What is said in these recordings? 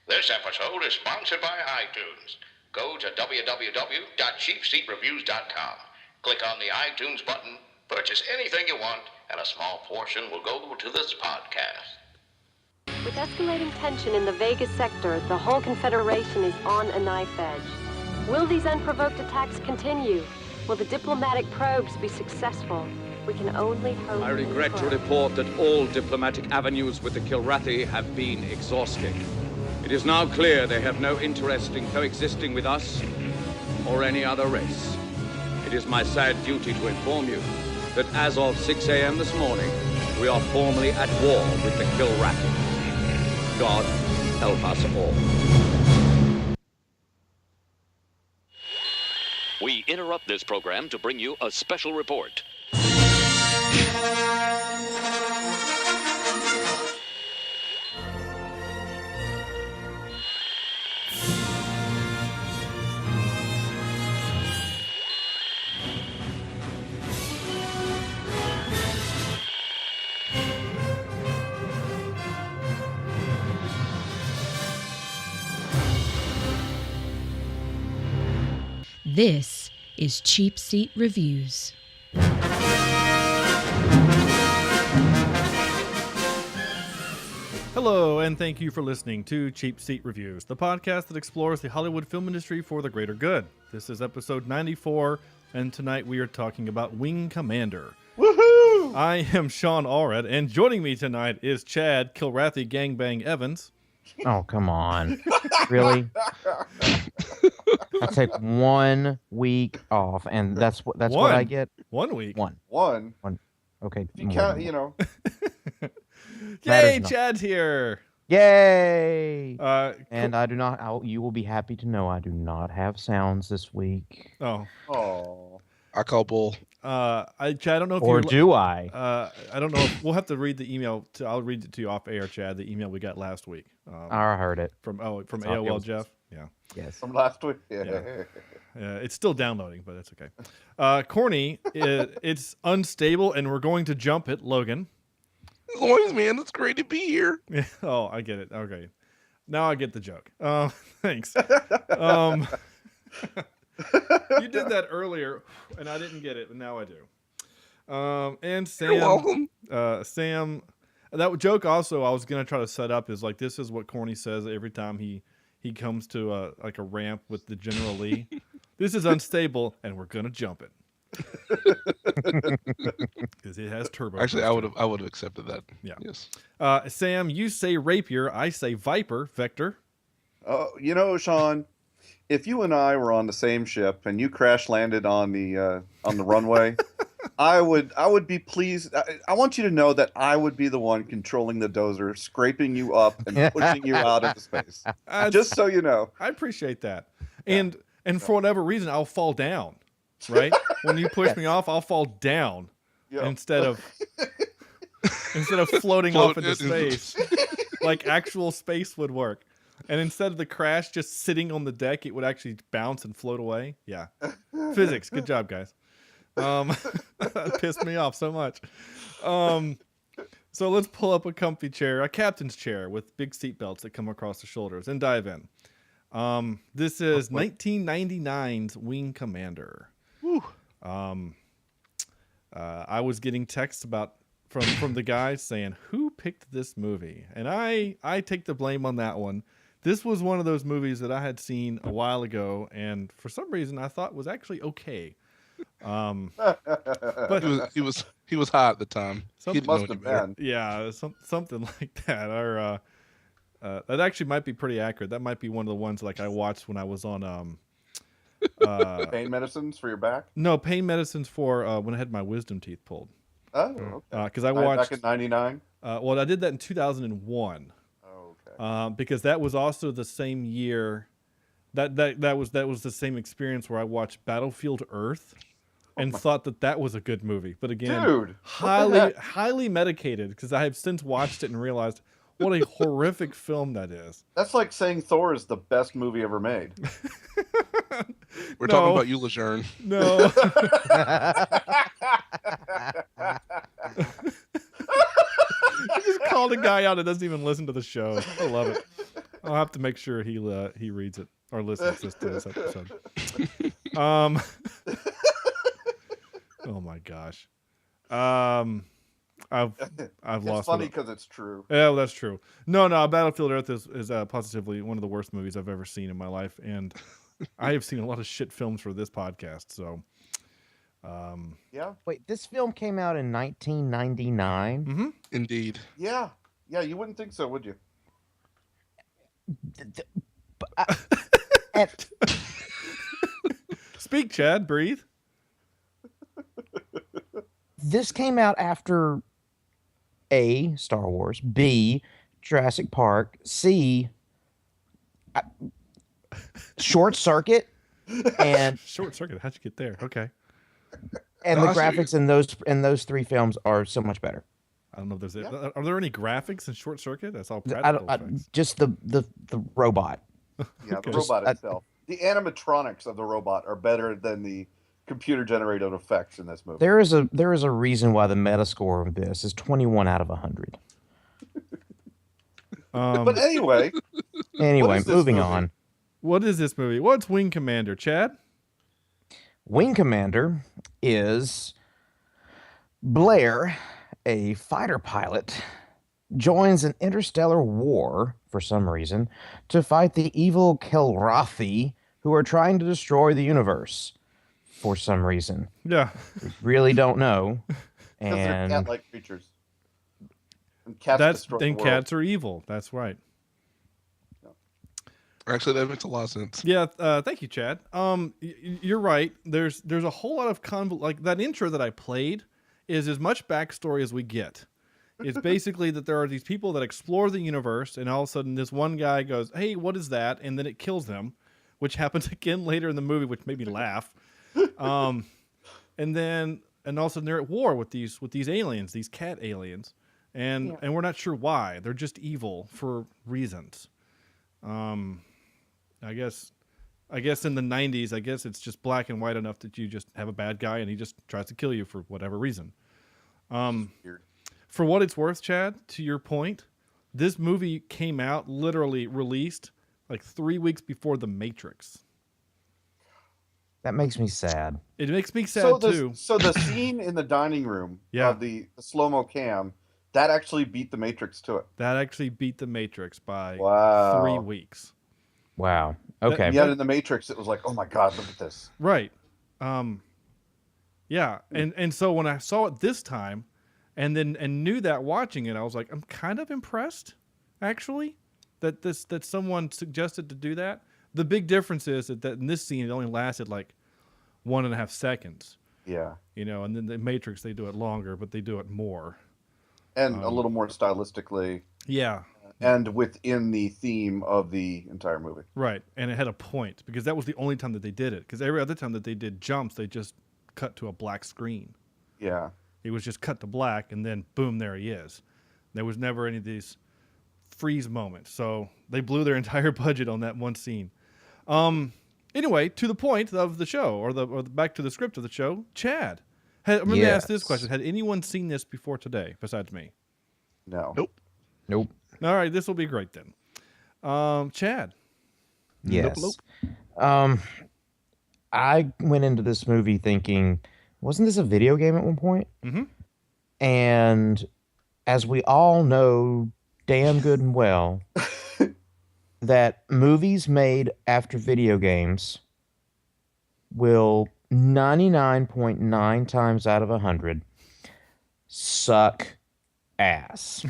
This episode is sponsored by iTunes. Go to www.cheapseatreviews.com. Click on the iTunes button, purchase anything you want, and a small portion will go to this podcast. With escalating tension in the Vegas sector, the whole Confederation is on a knife edge. Will these unprovoked attacks continue? Will the diplomatic probes be successful? We can only hope. I regret to report that all diplomatic avenues with the Kilrathi have been exhausted. It is now clear they have no interest in coexisting with us or any other race. It is my sad duty to inform you that as of 6 a.m. this morning, we are formally at war with the Kilrathi. God help us all. We interrupt this program to bring you a special report. This is CheapSeat Reviews. Hello, and thank you for listening to CheapSeat Reviews, the podcast that explores the Hollywood film industry for the greater good. This is episode 94, and tonight we are talking about Wing Commander. Woohoo! I am Sean Allred, and joining me tonight is Chad Kilrathi Gangbang Evans. Oh, come on. Really? I take 1 week off, and that's what I get. 1 week. One. Okay. You count, you know. Yay, Chad's here. Yay! And I do not. You will be happy to know I do not have sounds this week. Oh. I call bull. Chad, I don't know if or do I? I don't know. We'll have to read the email. I'll read it to you off air, Chad. The email we got last week. I heard it from AOL Jeff. Yeah. Yes. From last week. Yeah. It's still downloading, but that's okay. Corny, it's unstable, and we're going to jump it. Logan. Always, man. It's great to be here. Oh, I get it. Okay. Now I get the joke. Thanks. You did that earlier, and I didn't get it, but now I do. And Sam. You're welcome. Sam, that joke also I was going to try to set up is like, this is what Corny says every time he comes to a ramp with the General Lee. This is unstable, and we're going to jump it. Because it has turbo. Actually, I would have accepted that. Yeah. Yes. Sam, you say rapier, I say viper. Vector. Oh, you know, Sean, if you and I were on the same ship and you crash landed on the runway, I would be pleased. I want you to know that I would be the one controlling the dozer, scraping you up and pushing you out into space. Just so you know. I appreciate that. And for whatever reason, I'll fall down. Right? When you push me off, I'll fall down instead of floating off into space like actual space would work. And instead of the crash just sitting on the deck, it would actually bounce and float away. Yeah. Physics. Good job, guys. That pissed me off so much. So let's pull up a comfy chair, a captain's chair with big seat belts that come across the shoulders and dive in. This is 1999's Wing Commander. I was getting texts from the guys saying, who picked this movie? And I take the blame on that one. This was one of those movies that I had seen a while ago, and for some reason I thought was actually okay. But he was hot at the time. He must have been. Yeah, something like that. Or that actually might be pretty accurate. That might be one of the ones like I watched when I was on pain medicines for your back? No, pain medicines for when I had my wisdom teeth pulled. Oh, okay. Because I watched back in '99. Well, I did that in 2001. Oh, okay. Because that was also the same year. That was the same experience where I watched Battlefield Earth, and thought that was a good movie. But again, dude, highly medicated because I have since watched it and realized what a horrific film that is. That's like saying Thor is the best movie ever made. We're talking about you, Lejeune. No. You just called a guy out that doesn't even listen to the show. I love it. I'll have to make sure he reads it or listens to this episode. Oh my gosh. I've It's lost. funny because it's true. Yeah, well, that's true. No, Battlefield Earth is positively one of the worst movies I've ever seen in my life, and I have seen a lot of shit films for this podcast. So, Yeah. Wait, this film came out in 1999. Indeed. Yeah. Yeah. You wouldn't think so, would you? Speak, Chad. Breathe. This came out after A, Star Wars, B, Jurassic Park, C, Short Circuit, and Short Circuit. How'd you get there? Okay. And the graphics in those three films are so much better. I don't know if there's are there any graphics in Short Circuit? That's all practical effects. Just the robot. Yeah, Okay. the robot itself. The animatronics of the robot are better than the computer-generated effects in this movie. There is a reason why the Metascore of this is 21 out of 100. But anyway, moving on. What is this movie? What's Wing Commander, Chad? Wing Commander is Blair, a fighter pilot, joins an interstellar war for some reason to fight the evil Kilrathi, who are trying to destroy the universe for some reason. Yeah. We really don't know. Because they're cat-like creatures. And cats destroy the world. Cats are evil. That's right. Actually, that makes a lot of sense. Yeah, thank you, Chad. You're right. There's a whole lot of like that intro that I played is as much backstory as we get. It's basically that there are these people that explore the universe, and all of a sudden this one guy goes, "Hey, what is that?" And then it kills them, which happens again later in the movie, which made me laugh. And all of a sudden they're at war with these aliens, these cat aliens, and we're not sure why. They're just evil for reasons. I guess in the 90s, I guess it's just black and white enough that you just have a bad guy and he just tries to kill you for whatever reason. For what it's worth, Chad, to your point, this movie came out, literally released like 3 weeks before The Matrix. That makes me sad. It makes me sad too. So the scene in the dining room of the slow-mo cam, that actually beat The Matrix to it. That actually beat The Matrix by 3 weeks. Wow. Okay. Yet in The Matrix, it was like, oh my God, look at this. Right. Yeah. And so when I saw it this time and knew that watching it, I was like, I'm kind of impressed, actually, that someone suggested to do that. The big difference is that in this scene, it only lasted like 1.5 seconds. Yeah. And then The Matrix, they do it longer, but they do it more. And a little more stylistically. Yeah. And within the theme of the entire movie. Right. And it had a point because that was the only time that they did it. Because every other time that they did jumps, they just cut to a black screen. Yeah. It was just cut to black and then boom, there he is. There was never any of these freeze moments. So they blew their entire budget on that one scene. Anyway, to the point of the show or the back to the script of the show, Chad. I'm going to ask this question. Had anyone seen this before today besides me? No. Nope. All right, this will be great then. Chad. Yes. Nope. I went into this movie thinking, wasn't this a video game at one point? Mm-hmm. And as we all know damn good and well, that movies made after video games will 99.9 times out of 100 suck ass.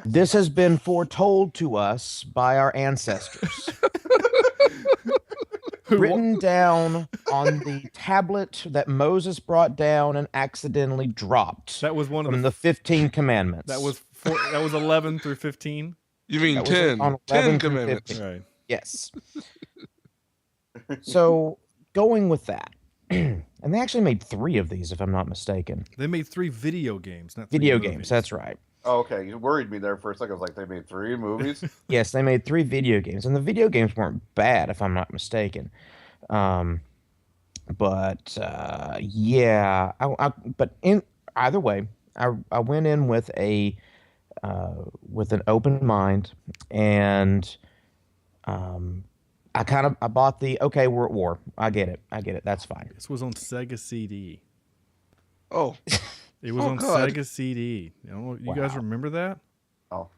This has been foretold to us by our ancestors. Written down on the tablet that Moses brought down and accidentally dropped. That was one of the 15 commandments. That was 11 through 15. You mean 10? 10 commandments. Right. Yes. So going with that, and they actually made 3 of these, if I'm not mistaken. They made 3 video games, not 3 video movies. games. That's right. Oh, okay, you worried me there for a second. I was like, they made 3 movies? Yes, they made 3 video games, and the video games weren't bad, if I'm not mistaken. But in either way, I went in with a with an open mind, and I bought the okay, we're at war. I get it. That's fine. This was on Sega CD. Oh, it was on God. Sega CD. You guys remember that? Oh,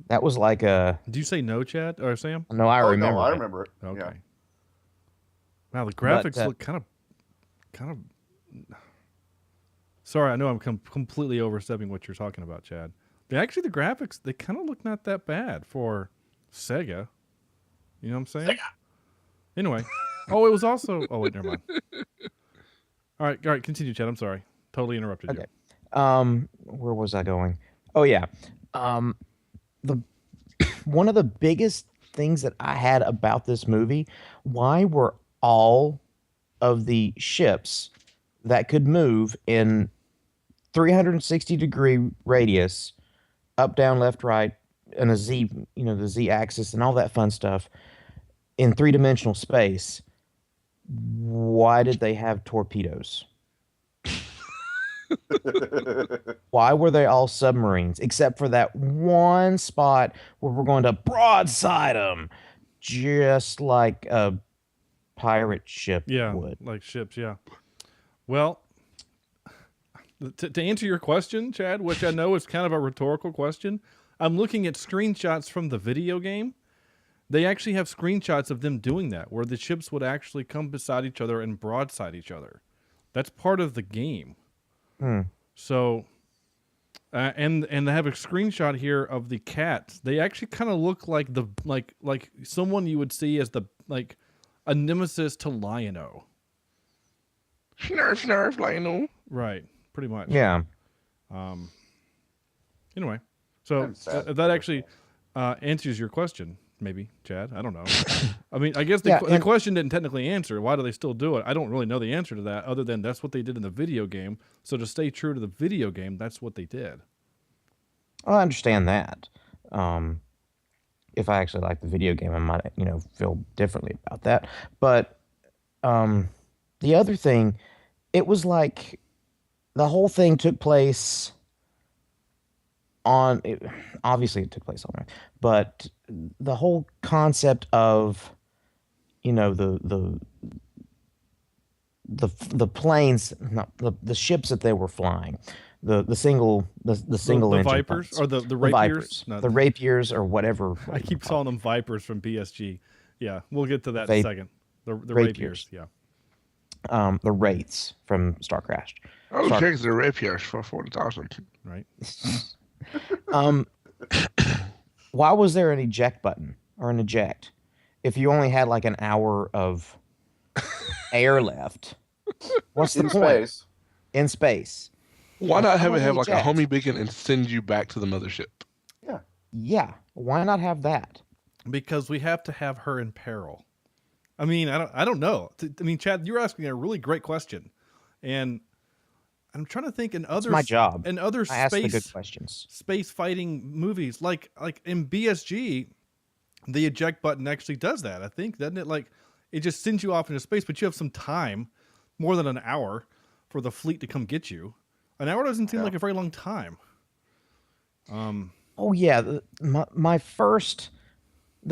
that was like a. Did you say no, Chad or Sam? No, I remember. No, I remember it. Okay. Yeah. Wow, the graphics look kind of. Sorry, I know I'm completely overstepping what you're talking about, Chad. The graphics, they kind of look not that bad for Sega. You know what I'm saying? Sega. Anyway. Oh, it was also... Oh, wait, never mind. All right, continue, Chad. I'm sorry. Totally interrupted you. Okay. Where was I going? Oh, yeah. One of the biggest things that I had about this movie, why were all of the ships that could move in 360-degree radius, up, down, left, right, and a Z, the Z axis and all that fun stuff in three-dimensional space, why did they have torpedoes? Why were they all submarines, except for that one spot where we're going to broadside them, just like a pirate ship would. Like ships, yeah. Well, to answer your question, Chad, which I know is kind of a rhetorical question, I'm looking at screenshots from the video game. They actually have screenshots of them doing that, where the ships would actually come beside each other and broadside each other. That's part of the game. So, and they have a screenshot here of the cats. They actually kind of look like like someone you would see as a nemesis to Lion-O. Snarf, snarf, Lion-O. Right, pretty much. Yeah. Anyway, so that actually answers your question. Maybe, Chad. I don't know. I mean, I guess the question didn't technically answer. Why do they still do it? I don't really know the answer to that, other than that's what they did in the video game. So to stay true to the video game, that's what they did. Well, I understand that. If I actually like the video game, I might, feel differently about that. But the other thing, it was like the whole thing took place obviously it took place on Earth, but the whole concept of the planes, not the ships that they were flying, the single engine Vipers planes. or the Rapiers, the Rapiers or whatever. I keep calling them Vipers from BSG. Yeah, we'll get to that in a second. The Rapiers, yeah. The Wraiths from Star Crash. I'll take the Rapiers for 40,000. Right. Why was there an eject button or an eject if you only had like an hour of air left? What's the point? In space. Why not have it have like a homie beacon and send you back to the mothership? Yeah. Why not have that? Because we have to have her in peril. I mean, I don't know. I mean, Chad, you're asking a really great question, and I'm trying to think in other. It's my job. In other I ask the good questions. Space fighting movies, like in BSG, the eject button actually does that. I think, doesn't it? Like, it just sends you off into space, but you have some time, more than an hour, for the fleet to come get you. An hour doesn't seem like a very long time. Oh yeah, the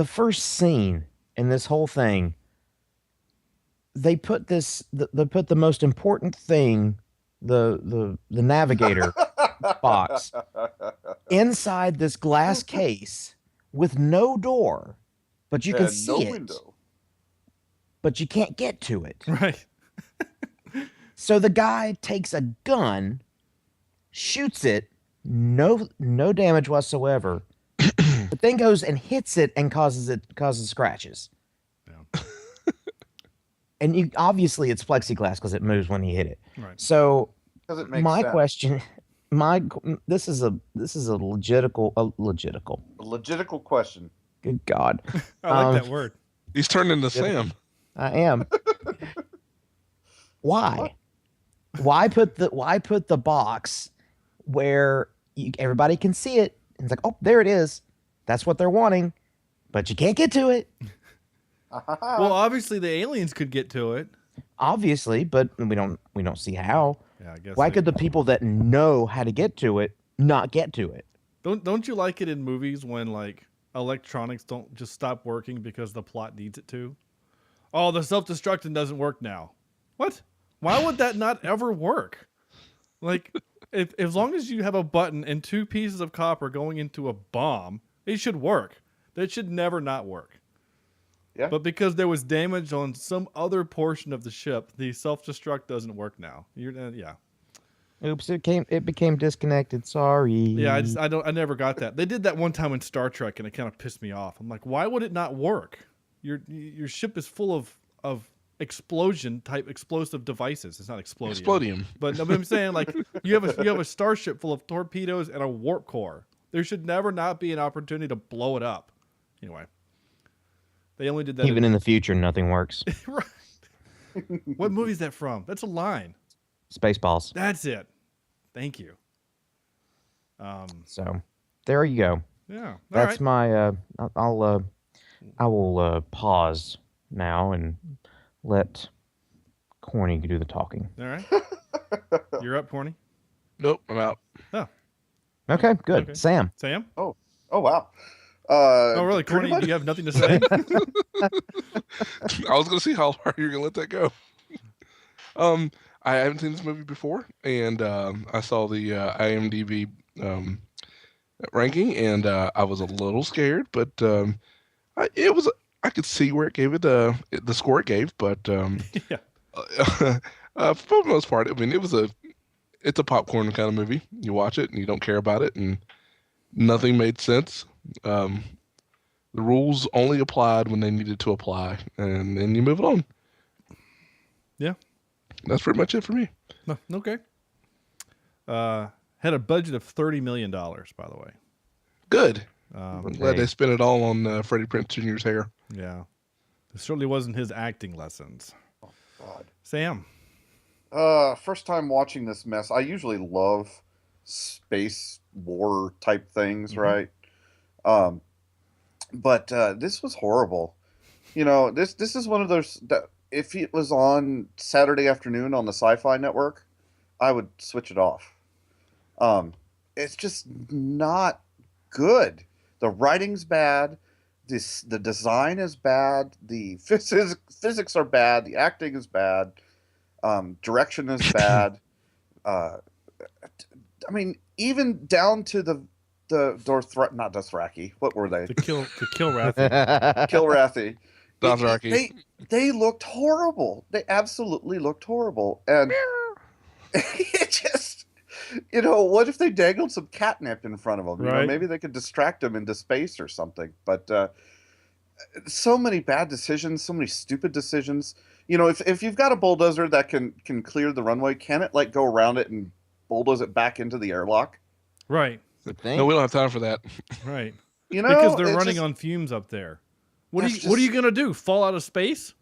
first scene in this whole thing. They put the most important thing, the navigator box, inside this glass case with no door, but you can see it. Window. But you can't get to it. Right. So the guy takes a gun, shoots it, no damage whatsoever, but then goes and hits it and causes scratches. Yeah. And obviously it's plexiglass because it moves when you hit it. Right. So my question, this is a logistical question. Good God. I like that word. He's turned into Sam. I am. Why? Why put the box where everybody can see it? And it's like, oh, there it is. That's what they're wanting, but you can't get to it. Well, obviously the aliens could get to it. Obviously, but we don't see how. Yeah, I guess. Why could the people that know how to get to it not get to it? Don't you like it in movies when like electronics don't just stop working because the plot needs it to? Oh, the self-destructing doesn't work now. What? Why would that not ever work? Like, if as long as you have a button and 2 pieces of copper going into a bomb, it should work. That should never not work. Yeah. But because there was damage on some other portion of the ship, the self-destruct doesn't work now. Yeah. Oops, it became disconnected. Sorry. Yeah, I never got that. They did that one time in Star Trek, and it kind of pissed me off. I'm like, why would it not work? Your ship is full of explosion type explosive devices. It's not explodium. Explodium. But I'm saying, like, you have a starship full of torpedoes and a warp core. There should never not be an opportunity to blow it up. Anyway, they only did that even in the future. Nothing works. Right. What movie is that from? That's a line. Spaceballs. That's it. Thank you. So there you go. Yeah. That's my. I will pause now and let Corny do the talking. All right. You're up, Corny. Nope, I'm out. Oh. Okay, good. Okay. Sam. Oh wow. Oh, really, Corny? Do you have nothing to say? I was going to see how hard you're going to let that go. I haven't seen this movie before, and I saw the IMDb ranking, and I was a little scared, but I could see where it gave it the score it gave, but Yeah. For the most part, I mean, it's a popcorn kind of movie. You watch it and you don't care about it, and nothing made sense. The rules only applied when they needed to apply, and then you move it on. Yeah. That's pretty much it for me. No, okay. Had a budget of $30 million, by the way. Good. I'm glad they spent it all on Freddie Prinze Jr.'s hair. Yeah. It certainly wasn't his acting lessons. Oh, God. Sam. First time watching this mess. I usually love space war type things, right? But this was horrible. You know, this is one of those that if it was on Saturday afternoon on the Sci-Fi Network, I would switch it off. It's just not good. The writing's bad. The design is bad. The physics are bad. The acting is bad. Direction is bad. I mean, even down to not Dothraki. What were they? The Kilrathi. Kilrathi. Dothraki. They looked horrible. They absolutely looked horrible. And it just, what if they dangled some catnip in front of them? Right. Maybe they could distract them into space or something. But so many bad decisions, so many stupid decisions. If you've got a bulldozer that can clear the runway, can it go around it and bulldoze it back into the airlock? Right. No, we don't have time for that. Right. Because they're running on fumes up there. What are you gonna do? Fall out of space?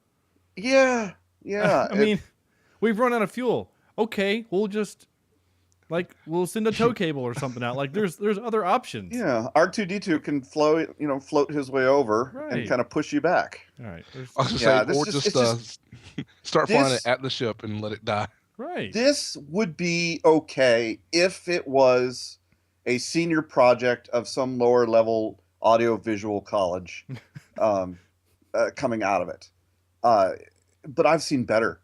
Yeah. I mean, we've run out of fuel. Okay, we'll just we'll send a tow cable or something out. There's other options. Yeah, R2D2 can float his way over Right. and kind of push you back. All right. I was going to say, start flying it at the ship and let it die. Right. This would be okay if it was a senior project of some lower level audiovisual college coming out of it. But I've seen better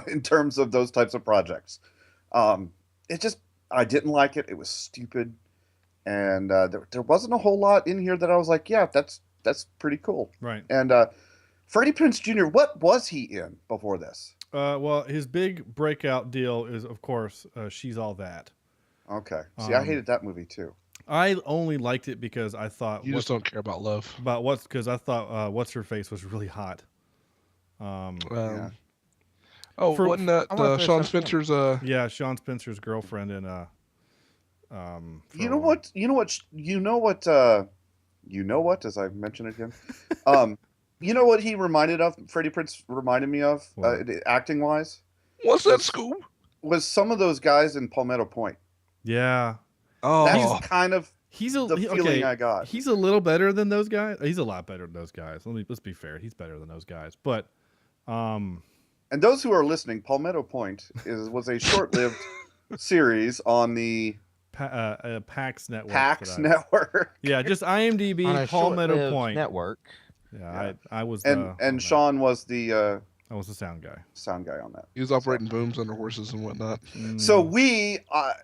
in terms of those types of projects. I didn't like it. It was stupid. And there wasn't a whole lot in here that I was like, yeah, that's pretty cool. Right. And Freddie Prinze Jr., what was he in before this? Well, his big breakout deal is, of course, She's All That. Okay. See, I hated that movie too. I only liked it because I thought You just don't care about love. Because I thought What's Her Face was really hot. Yeah. Wasn't that Sean Spencer's? Yeah, Sean Spencer's girlfriend in You know what? As I mentioned again, you know what he reminded of? Freddie Prinze reminded me of, acting wise. What's that, Scoob? Was some of those guys in Palmetto Point. Yeah. Oh, That's kind of the feeling I got. He's a little better than those guys. He's a lot better than those guys. Let's be fair. He's better than those guys. But and those who are listening, Palmetto Point was a short-lived series on the PAX network. PAX network. Yeah, just On IMDb, a Palmetto short-lived Point. network. Yeah, I was And Sean was the I was the sound guy. sound guy on that. He was operating booms under horses and whatnot. So we,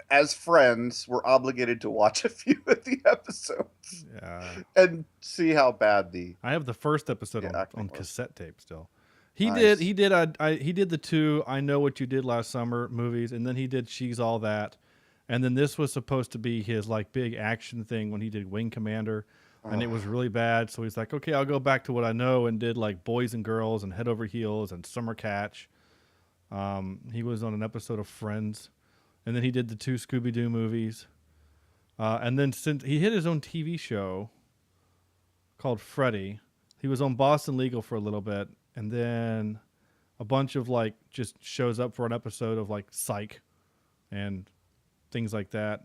as friends, were obligated to watch a few of the episodes. Yeah. And see how bad I have the first episode on acting was. cassette tape still. He Nice. did the 2 I Know What You Did Last Summer movies, and then he did She's All That. And then this was supposed to be his like big action thing when he did Wing Commander. And it was really bad, so he's like, okay, I'll go back to what I know, and did like Boys and Girls and Head Over Heels and Summer Catch. He was on an episode of Friends, and then he did the 2 Scooby-Doo movies. And then since he hit his own TV show called Freddy, he was on Boston Legal for a little bit, and then a bunch of like just shows up for an episode of like Psych and things like that.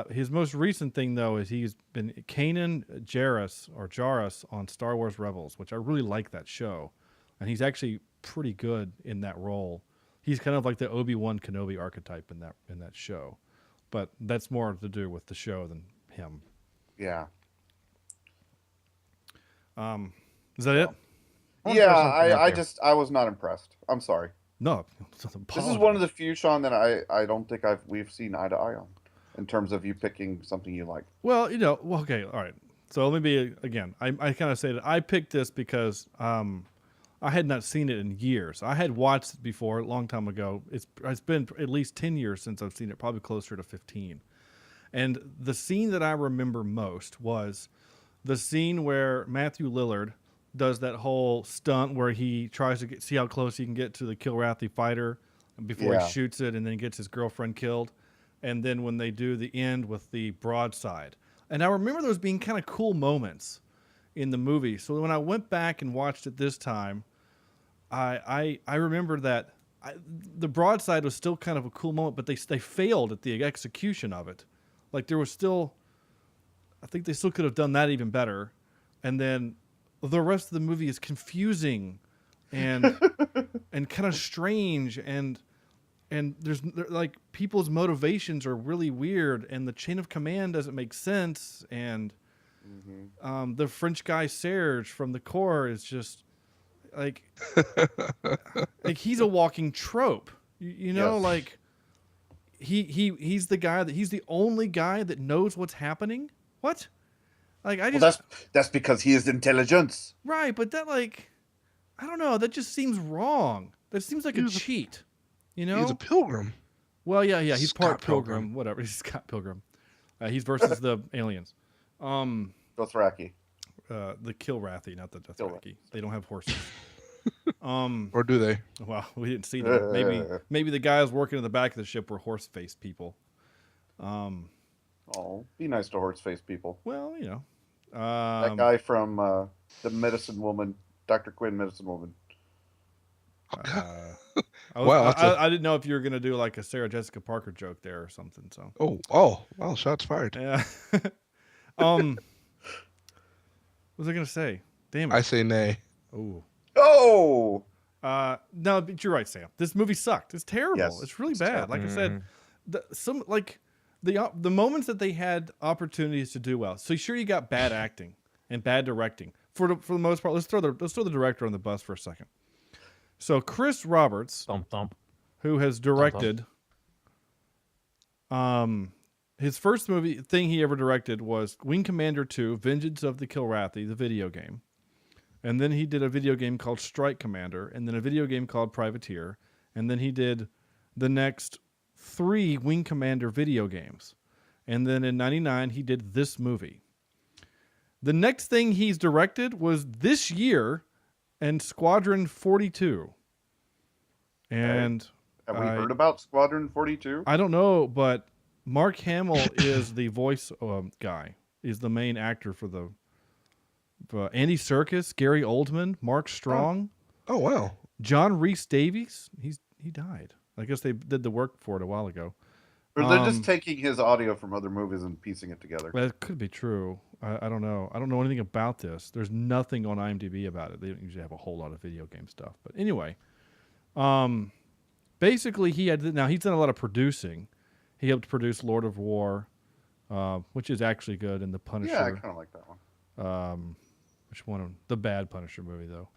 His most recent thing, though, is he's been Kanan Jarrus on Star Wars Rebels, which I really like that show. And he's actually pretty good in that role. He's kind of like the Obi-Wan Kenobi archetype in that show. But that's more to do with the show than him. Yeah. Is that it? Yeah, I was not impressed. I'm sorry. No. This is one of the few, Sean, that I don't think we've seen eye to eye on. In terms of you picking something you like. Well, okay, all right. So let me be, again, I kind of say that I picked this because I had not seen it in years. I had watched it before a long time ago. It's been at least 10 years since I've seen it, probably closer to 15. And the scene that I remember most was the scene where Matthew Lillard does that whole stunt where he tries to see how close he can get to the Kilrathi fighter before he shoots it and then gets his girlfriend killed. And then when they do the end with the broadside. And I remember those being kind of cool moments in the movie. So when I went back and watched it this time, I remember that the broadside was still kind of a cool moment, but they failed at the execution of it. Like there was still, I think they still could have done that even better. And then the rest of the movie is confusing and and kind of strange and there's like people's motivations are really weird, and the chain of command doesn't make sense, and the French guy Serge from the Corps is just like he's a walking trope, you know, like he's the guy he's the only guy that knows what's happening. What? Like that's because he is intelligence, right? But that like I don't know, that just seems wrong. That seems like a cheat. You know? He's a pilgrim. Well, yeah, he's Scott part pilgrim, whatever. He's Scott Pilgrim. He's versus the aliens. Dothraki. The Kilrathi, not the Dothraki. They don't have horses. Or do they? Well, we didn't see them. Maybe the guys working in the back of the ship were horse-faced people. Be nice to horse-faced people. Well, you know. That guy from the Medicine Woman, Dr. Quinn, Medicine Woman. I didn't know if you were gonna do like a Sarah Jessica Parker joke there or something. So. Well, shots fired. Yeah. What was I gonna say? Damn it. I say nay. Oh. No, but you're right, Sam. This movie sucked. It's terrible. Yes, it's really bad. Like I said, the moments that they had opportunities to do well. So sure, you got bad acting and bad directing for the most part. Let's throw the director on the bus for a second. So Chris Roberts, who has directed, his first thing he ever directed was Wing Commander 2: Vengeance of the Kilrathi, the video game. And then he did a video game called Strike Commander, and then a video game called Privateer, and then he did the next 3 Wing Commander video games. And then in 1999, he did this movie. The next thing he's directed was this year, and Squadron 42. And have we heard about Squadron 42? I don't know, but Mark Hamill is the voice guy. He's the main actor for the Andy Serkis, Gary Oldman, Mark Strong. Oh wow. John Rhys Davies. He died. I guess they did the work for it a while ago. Or they're just taking his audio from other movies and piecing it together. That could be true. I don't know. I don't know anything about this. There's nothing on IMDb about it. They don't usually have a whole lot of video game stuff. But anyway, basically he's done a lot of producing. He helped produce Lord of War, which is actually good, and The Punisher. Yeah, I kind of like that one. Which one? The bad Punisher movie, though.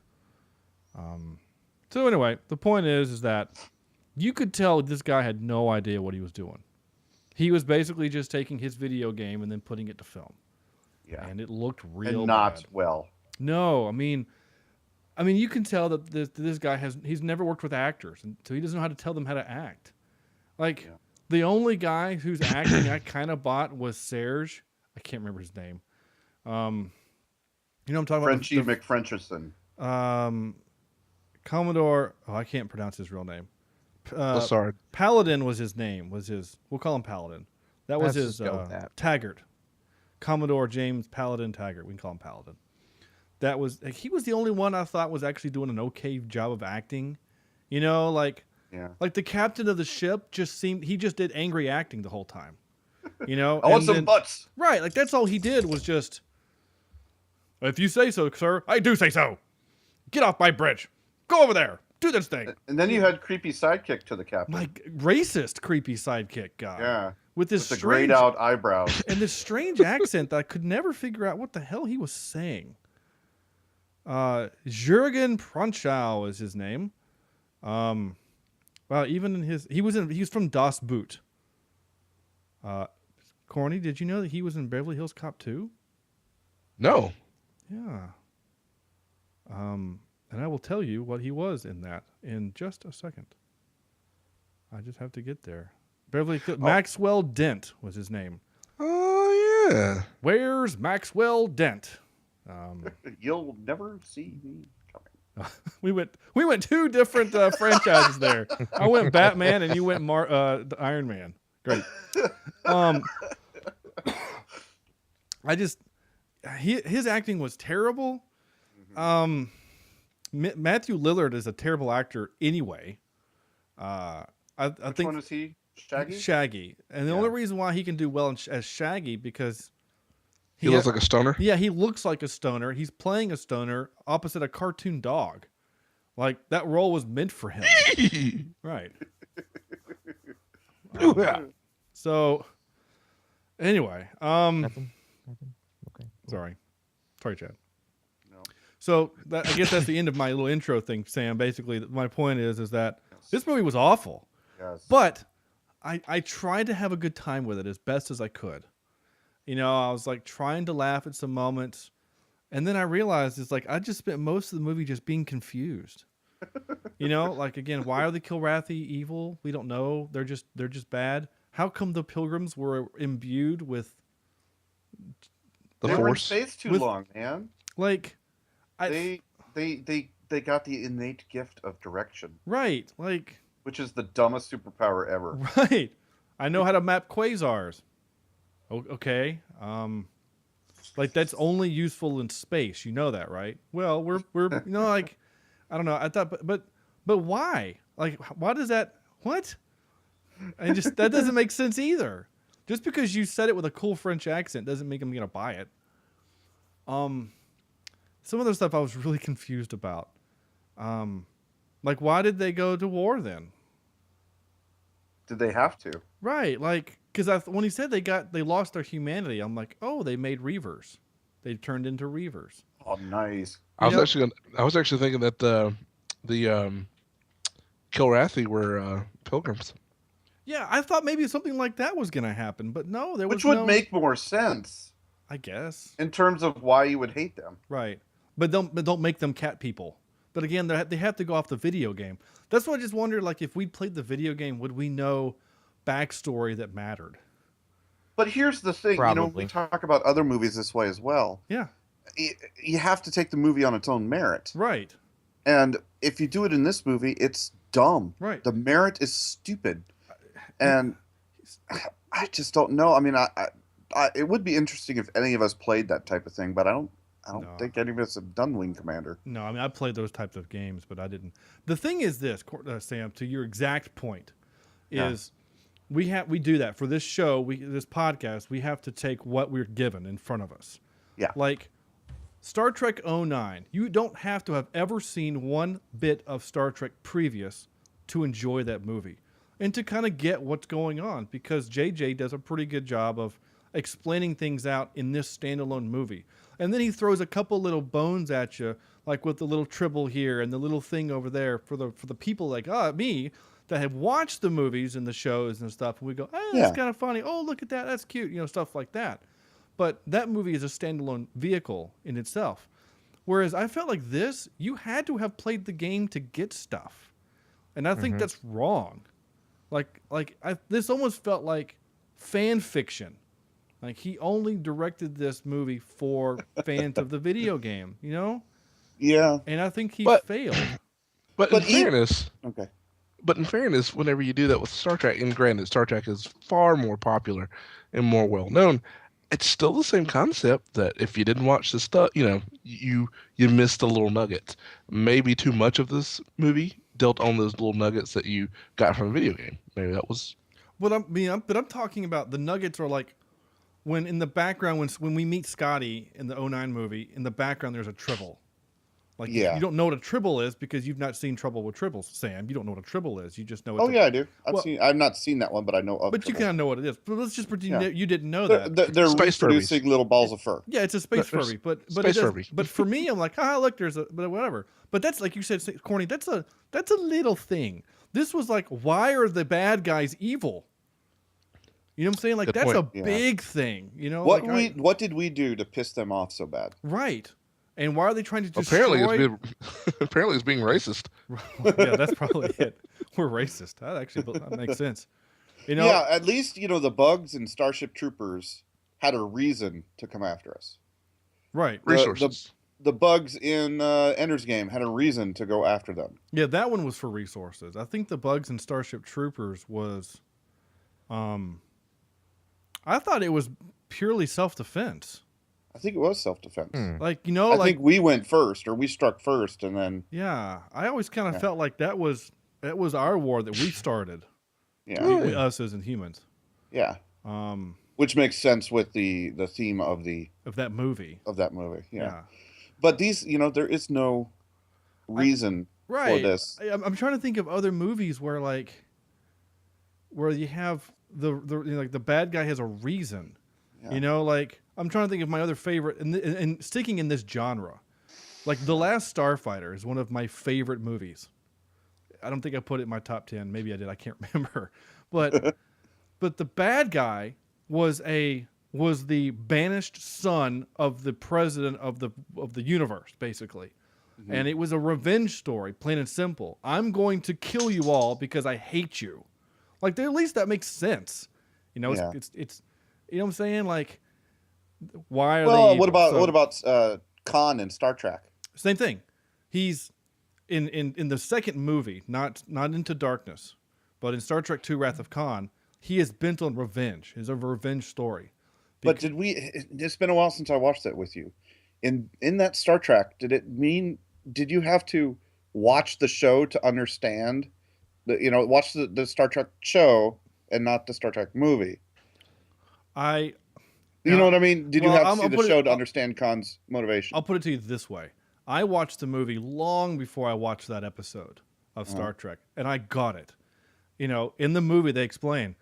So anyway, the point is that you could tell this guy had no idea what he was doing. He was basically just taking his video game and then putting it to film. Yeah, and it looked real and not bad. well. No, I mean, you can tell that this guy he's never worked with actors, and so he doesn't know how to tell them how to act. Like the only guy whose acting I kind of bought was Serge. I can't remember his name. You know what I'm talking Frenchie about? McFrencherson. Commodore. Oh, I can't pronounce his real name. Sorry. Paladin was his name. We'll call him Paladin. That was Let's his just go with that. Taggart. Commodore James Paladin Taggart. We can call him Paladin. He was the only one I thought was actually doing an okay job of acting. You know, like the captain of the ship he just did angry acting the whole time. You know, I want some butts. Right, like that's all he did was just. If you say so, sir, I do say so. Get off my bridge. Go over there. Do this thing. And then you had creepy sidekick to the captain. Like racist, creepy sidekick guy. Yeah. With the grayed out eyebrows. And this strange accent that I could never figure out what the hell he was saying. Jürgen Pronschau is his name. Well, even in he was from Das Boot. Corny, did you know that he was in Beverly Hills Cop 2? No. Yeah. And I will tell you what he was in that in just a second. I just have to get there. Maxwell Dent was his name. Oh yeah. Where's Maxwell Dent? You'll never see me coming. we went two different franchises there. I went Batman and you went Iron Man. Great. His acting was terrible. Matthew Lillard is a terrible actor anyway. I Which think one is he? Shaggy? Shaggy. And the only reason why he can do well as Shaggy because he looks like a stoner. Yeah, he looks like a stoner. He's playing a stoner opposite a cartoon dog. Like that role was meant for him. Right. So anyway, Nothing. Okay. Sorry, Chad. No. So I guess that's the end of my little intro thing, Sam. Basically, my point is that this movie was awful. Yes. But I tried to have a good time with it as best as I could. You know, I was like trying to laugh at some moments, and then I realized it's like I just spent most of the movie just being confused. You know, like again, why are the Kilrathi evil? We don't know. They're just bad. How come the Pilgrims were imbued with the Force? They were in space too long, man. Like, they got the innate gift of direction. Right, like, which is the dumbest superpower ever. Right. I know how to map quasars. Okay. Like that's only useful in space. You know that, right? Well, we're you know, like, I don't know. I thought, but why? Like, why does that? What? And just that doesn't make sense either. Just because you said it with a cool French accent doesn't make I'm gonna buy it. Some other stuff I was really confused about. Like, why did they go to war then? Did they have to? Right, like, because when he said they lost their humanity, I'm like, oh, they made Reavers. They turned into Reavers. Oh, nice. I was actually thinking that the Kilrathi were pilgrims. Yeah, I thought maybe something like that was going to happen, but no, there was Which would make more sense, I guess, in terms of why you would hate them. Right, but don't make them cat people. But again, they have to go off the video game. That's what I just wondered. Like, if we'd played the video game, would we know backstory that mattered? But here's the thing, Probably. you know, we talk about other movies this way as well. Yeah, you have to take the movie on its own merit. Right. And if you do it in this movie, it's dumb. Right. The merit is stupid. And I just don't know. I mean, it would be interesting if any of us played that type of thing, but I don't think any of us have done Wing Commander. No, I mean, I played those types of games, but I didn't. The thing is this, Sam, to your exact point, is we do that for this show, this podcast. We have to take what we're given in front of us. Yeah. Like Star Trek 09. You don't have to have ever seen one bit of Star Trek previous to enjoy that movie. and to kind of get what's going on, because JJ does a pretty good job of explaining things out in this standalone movie. And then he throws a couple little bones at you, like with the little tribble here and the little thing over there for the people like me that have watched the movies and the shows and stuff. And we go, hey, that's kind of funny. Oh, look at that. That's cute. Stuff like that. But that movie is a standalone vehicle in itself. Whereas I felt like this, you had to have played the game to get stuff. And I think that's wrong. This almost felt like fan fiction. Like he only directed this movie for fans of the video game, Yeah. And I think he failed. But in fairness, okay. But in fairness, whenever you do that with Star Trek, and granted, Star Trek is far more popular and more well known, it's still the same concept that if you didn't watch the stuff, you missed the little nuggets. Maybe too much of this movie dealt on those little nuggets that you got from a video game. Maybe that was. But I'm talking about the nuggets are like when in the background when we meet Scotty in the 09 movie, in the background there's a tribble. You don't know what a tribble is because you've not seen Trouble with Tribbles, Sam. You don't know what a tribble is. You just know. I do. I've not seen that one, but I know of. But you kind of know what it is. But let's just pretend you didn't know that. They're reproducing little balls of fur. Yeah, it's a space Furby. But for me, I'm like, look, there's a but whatever. But that's like you said, corny. That's a little thing. This was like, why are the bad guys evil? You know what I'm saying? Like Good that's point. a big thing. What did we do to piss them off so bad? Right. And why are they trying to destroy? Apparently, it's being racist. Yeah, that's probably it. We're racist. That makes sense. Yeah, at least the bugs and Starship Troopers had a reason to come after us. Right. Resources. The bugs in Ender's Game had a reason to go after them. Yeah, that one was for resources. I think the bugs in Starship Troopers was, I thought it was purely self-defense. I think it was self-defense. I think we went first, or we struck first, and then. Yeah, I always kind of felt like that was our war that we started. Yeah, us as in humans. Yeah. Which makes sense with the theme of that movie. Yeah. But these, there is no reason for this. I'm trying to think of other movies where you have the bad guy has a reason. Yeah. I'm trying to think of my other favorite, and sticking in this genre, like The Last Starfighter is one of my favorite movies. I don't think I put it in my top 10. Maybe I did. I can't remember. But the bad guy was the banished son of the president of the universe, basically. Mm-hmm. And it was a revenge story, plain and simple. I'm going to kill you all because I hate you. At least that makes sense. It's you know what I'm saying? Why are they evil? What about Khan in Star Trek? Same thing. He's in the second movie, not Into Darkness, but in Star Trek II: Wrath of Khan, he is bent on revenge. It's a revenge story. But it's been a while since I watched that with you. In that Star Trek, did you have to watch the show to understand watch the Star Trek show and not the Star Trek movie? You know what I mean? Did you have to see the show to understand Khan's motivation? I'll put it to you this way. I watched the movie long before I watched that episode of Star Trek, and I got it. In the movie they explain,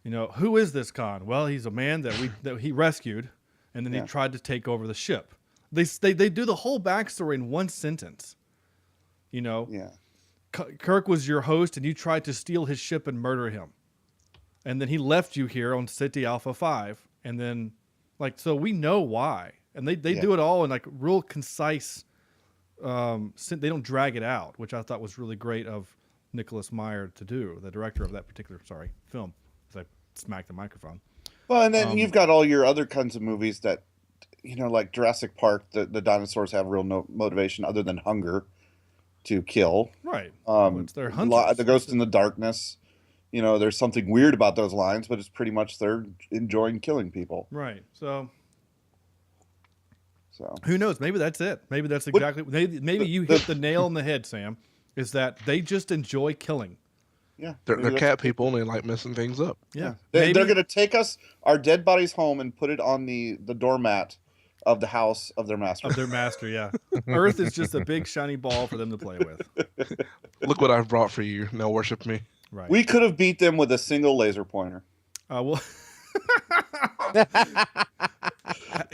who is this Khan? Well, he's a man that he rescued, and then he tried to take over the ship. They do the whole backstory in one sentence. Kirk was your host, and you tried to steal his ship and murder him. And then he left you here on City Alpha 5. And then, so we know why. And they do it all in, real concise, they don't drag it out, which I thought was really great of Nicholas Meyer to do, the director of that particular, film, as I smacked the microphone. Well, and then you've got all your other kinds of movies that, like Jurassic Park, the dinosaurs have real no motivation other than hunger to kill. Right. It's their hunters. The Ghost in the Darkness. There's something weird about those lines, but it's pretty much they're enjoying killing people. Right. So who knows? Maybe that's it. Maybe that's exactly. Maybe you hit the nail on the head, Sam. Is that they just enjoy killing? Yeah. They're cat people and they like messing things up. Yeah. They're going to take our dead bodies home and put it on the doormat of the house of their master. Of their master, yeah. Earth is just a big shiny ball for them to play with. Look what I've brought for you. Now worship me. Right. We could have beat them with a single laser pointer. Well,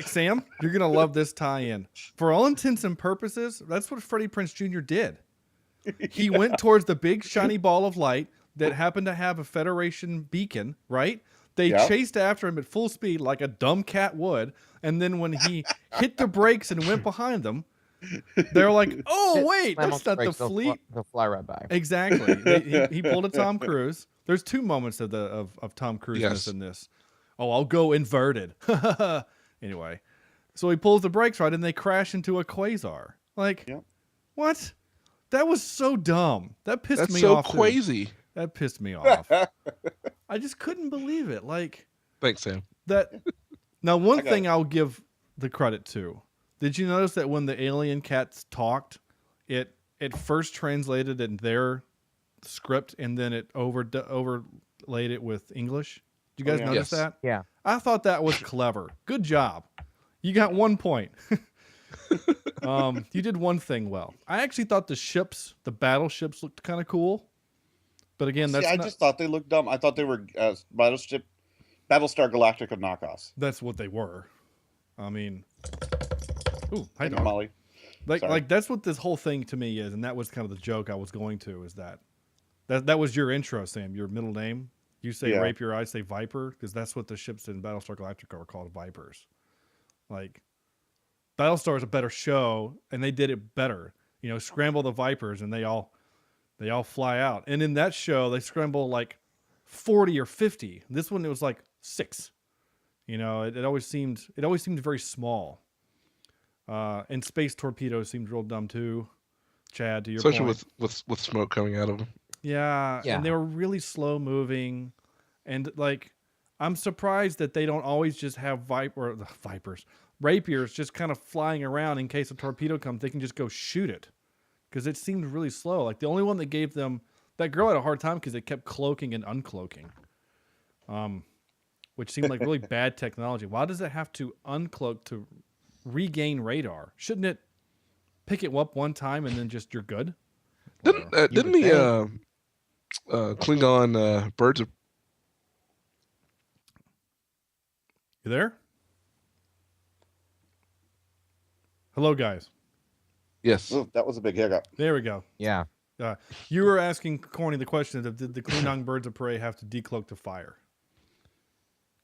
Sam, you're gonna love this tie-in. For all intents and purposes, that's what Freddie Prinze Jr. did. He went towards the big shiny ball of light that happened to have a Federation beacon, right? They chased after him at full speed like a dumb cat would, and then when he hit the brakes and went behind them, they're like, "Oh wait, that's not the fleet." They'll fly right by. Exactly. He pulled a Tom Cruise. There's two moments of Tom Cruise in this. Oh, I'll go inverted. Anyway, so he pulls the brakes right, and they crash into a quasar. Like, what? That was so dumb. That pissed me off. That's so crazy. That pissed me off. I just couldn't believe it. Like, thanks, Sam. Now, one thing I'll give the credit to. Did you notice that when the alien cats talked, it first translated in their script and then it overlaid it with English? Did you guys notice that? Yeah. I thought that was clever. Good job. You got 1 point. You did one thing well. I actually thought the battleships looked kind of cool. But again, I just thought they looked dumb. I thought they were Battlestar Galactica knockoffs. That's what they were. I mean, ooh, hi, Molly. Like that's what this whole thing to me is, and that was kind of the joke I was going to. Is that was your intro, Sam? Your middle name? You say Rapier, I say Viper, because that's what the ships in Battlestar Galactica are called, Vipers. Like, Battlestar is a better show, and they did it better. You know, scramble the Vipers, and they all fly out. And in that show, they scramble like 40 or 50. This one, it was like 6. You know, it always seemed very small. And space torpedoes seemed real dumb too. Chad, to your point. Especially with smoke coming out of them. Yeah, and they were really slow moving. And like, I'm surprised that they don't always just have rapiers just kind of flying around in case a torpedo comes. They can just go shoot it. Because it seemed really slow. Like the only one that gave them that girl had a hard time because it kept cloaking and uncloaking, which seemed like really bad technology. Why does it have to uncloak to regain radar? Shouldn't it pick it up one time and then just you're good? Didn't the Klingon birds of... You there? Hello, guys. Yes. Ooh, that was a big hiccup. There we go. Yeah. You were asking Corny the question of did the Klingon birds of prey have to decloak to fire?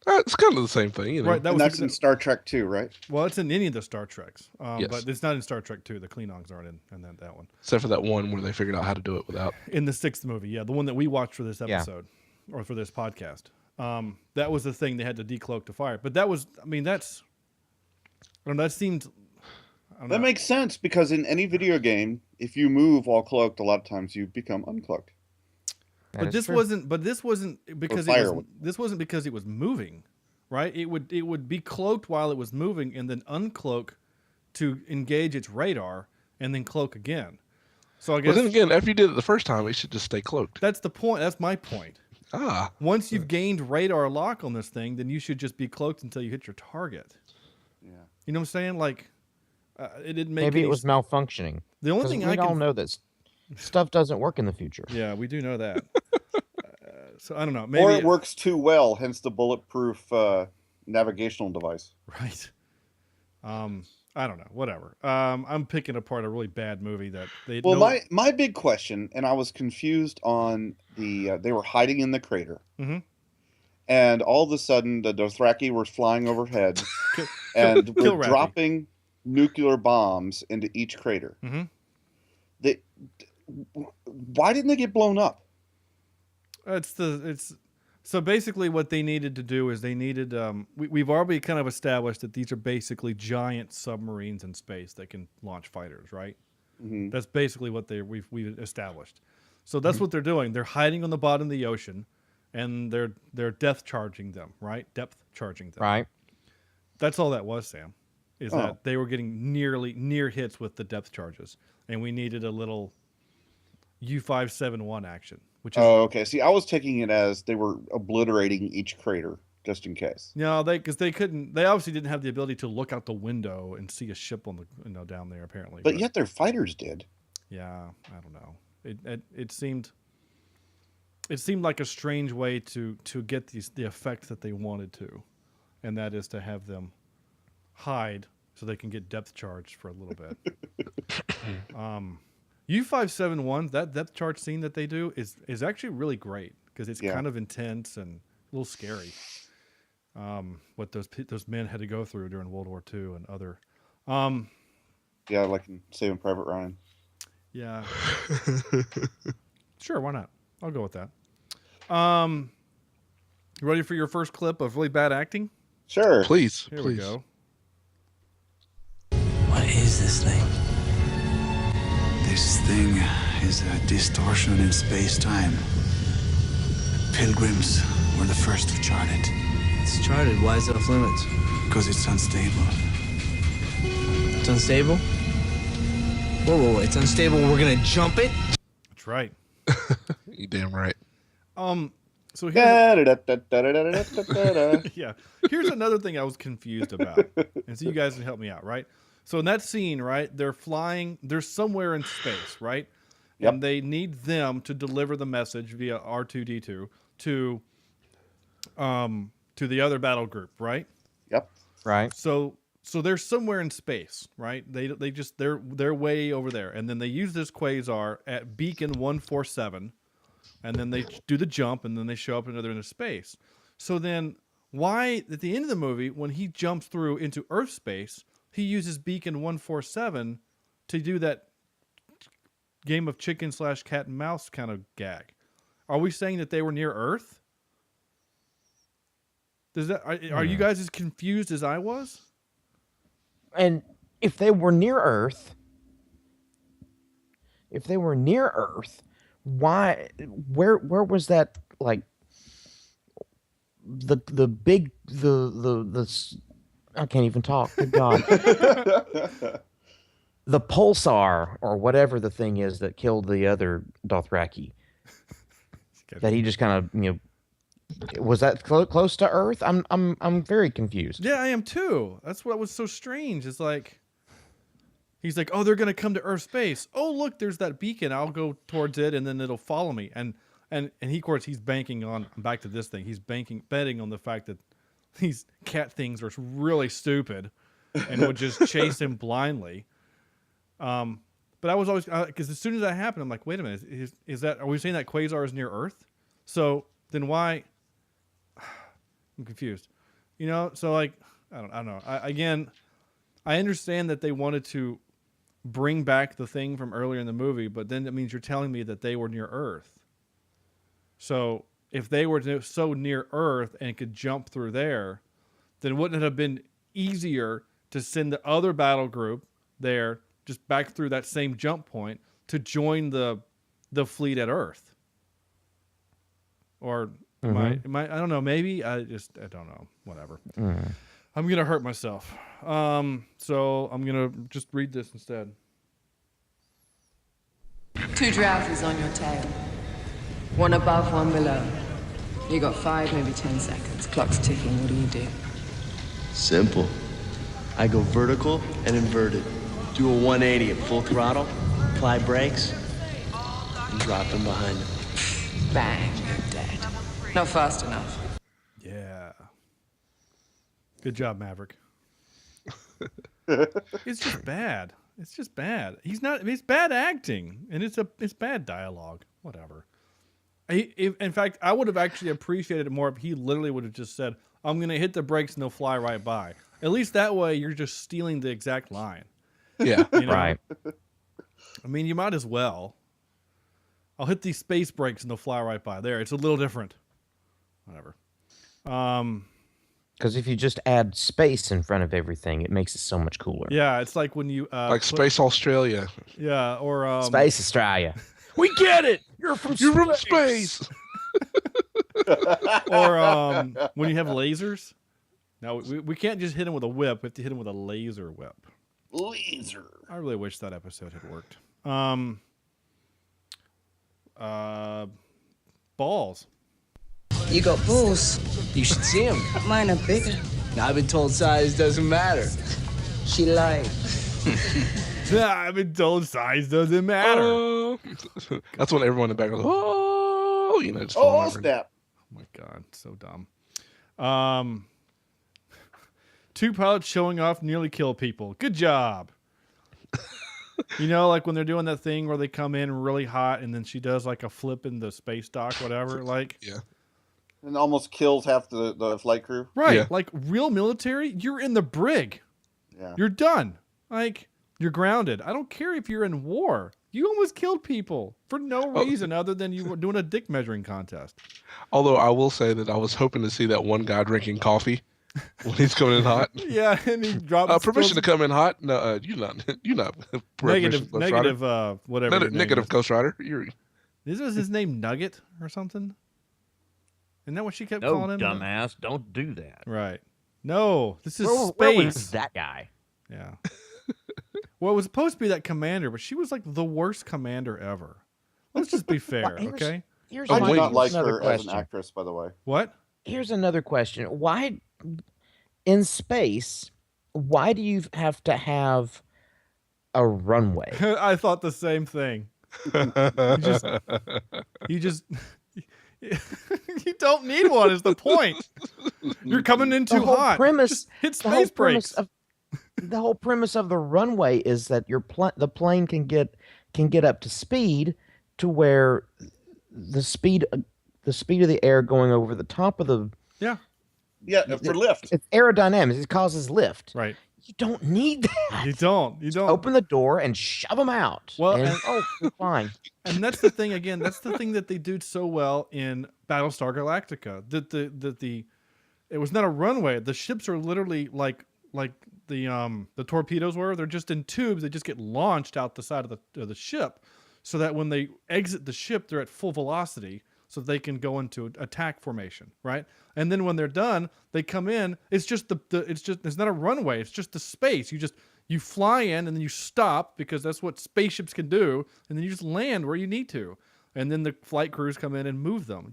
It's kind of the same thing, you know. Right, that's in Star Trek too, right? Well, it's in any of the Star Treks, Yes. but it's not in Star Trek 2. The Klingons aren't in that one. Except for that one where they figured out how to do it without. In the 6th movie, yeah, the one that we watched for this episode or for this podcast. That was the thing they had to decloak to fire. But that was, I mean, that seemed. That makes sense because in any video game, if you move while cloaked, a lot of times you become uncloaked. But this wasn't because it was moving, right? It would be cloaked while it was moving and then uncloak to engage its radar and then cloak again. So I guess. But then again, after you did it the first time, it should just stay cloaked. That's the point. That's my point. Once you've gained radar lock on this thing, then you should just be cloaked until you hit your target. Yeah. You know what I'm saying? Like. It didn't make. Maybe it was malfunctioning. The only thing we all know that stuff doesn't work in the future. Yeah, we do know that. So I don't know. Maybe or it works too well, hence the bulletproof navigational device. Right. I don't know. Whatever. I'm picking apart a really bad movie that they. Well, my big question, and I was confused on the. They were hiding in the crater. Mm-hmm. And all of a sudden, the Dothraki were flying overhead, and were dropping nuclear bombs into each crater. Mm-hmm. Why didn't they get blown up? So basically what they needed to do is they needed we've already kind of established that these are basically giant submarines in space that can launch fighters, right? Mm-hmm. That's basically what we've established. So that's what they're doing. They're hiding on the bottom of the ocean, and they're depth charging them, right? Depth charging them. Right. That's all that was, Sam. Is that they were getting near hits with the depth charges, and we needed a little U-571 action. Which is, okay. See, I was taking it as they were obliterating each crater just in case. No, because they couldn't. They obviously didn't have the ability to look out the window and see a ship on the down there. Apparently, but yet their fighters did. Yeah, I don't know. It seemed. it seemed like a strange way to get the effect that they wanted to, and that is to have them hide so they can get depth charged for a little bit. U-571, that depth charge scene that they do is actually really great because it's kind of intense and a little scary. What those men had to go through during World War II and other. Like in Saving Private Ryan. Yeah. Sure, why not? I'll go with that. You ready for your first clip of really bad acting? Sure. Please. Here we go. What is this thing? This thing is a distortion in space-time. Pilgrims were the first to chart it. It's charted. Why is it off limits? Because it's unstable. It's unstable? Whoa, it's unstable. We're gonna jump it? That's right. You damn right. So here's here's another thing I was confused about. And so you guys can help me out, right? So in that scene, right, they're somewhere in space, right? Yep. And they need them to deliver the message via R2-D2 to the other battle group, right? Yep. Right. So they're somewhere in space, right? They're way over there, and then they use this quasar at beacon 147, and then they do the jump, and then they show up and they're in space. So then, why at the end of the movie, when he jumps through into Earth space, he uses beacon 147 to do that game of chicken / cat and mouse kind of gag? Are we saying that they were near Earth? Are you guys as confused as I was? And if they were near Earth, why? Where was that? Like the I can't even talk. Good God. The pulsar or whatever the thing is that killed the other Dothraki. That he just kind of was that close to Earth? I'm very confused. Yeah, I am too. That's what was so strange. It's like he's like, oh, they're gonna come to Earth space. Oh, look, there's that beacon. I'll go towards it, and then it'll follow me. And he, of course, he's banking on back to this thing. He's betting on the fact that these cat things are really stupid and would just chase him blindly. But I was always because as soon as that happened, I'm like, wait a minute, are we saying that quasar is near Earth? So then why? I'm confused. So like I don't know. I understand that they wanted to bring back the thing from earlier in the movie, but then that means you're telling me that they were near Earth. So if they were so near Earth and could jump through there, then wouldn't it have been easier to send the other battle group there just back through that same jump point to join the fleet at Earth? Or am I don't know, maybe I don't know, whatever. I'm going to hurt myself. So I'm going to just read this instead. 2 drowsies on your tail. 1 above, 1 below. You got 5, maybe 10 seconds. Clock's ticking. What do? Simple. I go vertical and inverted. Do a 180 at full throttle, apply brakes, and drop them behind them. Bang, you're dead. Not fast enough. Yeah. Good job, Maverick. It's just bad. It's bad acting, and it's bad dialogue. Whatever. In fact, I would have actually appreciated it more if he literally would have just said, I'm going to hit the brakes and they'll fly right by. At least that way you're just stealing the exact line. Yeah, right. I mean, you might as well. I'll hit these space brakes and they'll fly right by. There, it's a little different. Whatever. Because if you just add space in front of everything, it makes it so much cooler. Yeah, it's like when you... like Space Australia. Yeah, or... Space Australia. We get it! You're from space! Or when you have lasers. Now, we can't just hit him with a whip. We have to hit him with a laser whip. Laser. I really wish that episode had worked. Balls. You got balls. You should see them. Mine are bigger. I've been told size doesn't matter. She lied. I've been told size doesn't matter. That's when everyone in the back goes, oh. Oh, just fall over. Snap! Oh my god, so dumb. 2 pilots showing off nearly kill people. Good job. Like when they're doing that thing where they come in really hot and then she does like a flip in the space dock, whatever. Like, yeah. And almost kills half the flight crew. Right. Yeah. Like real military, you're in the brig. Yeah. You're done. Like, you're grounded. I don't care if you're in war. You almost killed people for no reason other than you were doing a dick measuring contest. Although I will say that I was hoping to see that one guy drinking coffee when he's coming in hot. Yeah, and he drops permission to come in hot. No, you're not. negative. Whatever. Negative Ghost Rider. This was his name, Nugget or something. Isn't that what she kept calling him? No, dumbass, don't do that. Right. No, this is space. Where was that guy? Yeah. Well, it was supposed to be that commander, but she was like the worst commander ever. Let's just be fair, okay? I do not like her as an actress, by the way. What? Here's another question. Why, in space, why do you have to have a runway? I thought the same thing. You just you don't need one is the point. You're coming in too hot. Just hit space brakes. The whole premise of the runway is that the plane can get up to speed to where the speed of the air going over the top of the for lift. It's aerodynamics. It causes lift. Right. You don't need that. You don't. Open the door and shove them out. Well, you're fine. And that's the thing again. That's the thing that they do so well in Battlestar Galactica. That it was not a runway. The ships are literally like the torpedoes were. They're just in tubes. They just get launched out the side of the ship, so that when they exit the ship, they're at full velocity, so they can go into attack formation, right? And then when they're done, they come in. It's just it's not a runway. It's just the space. You fly in and then you stop because that's what spaceships can do, and then you just land where you need to, and then the flight crews come in and move them.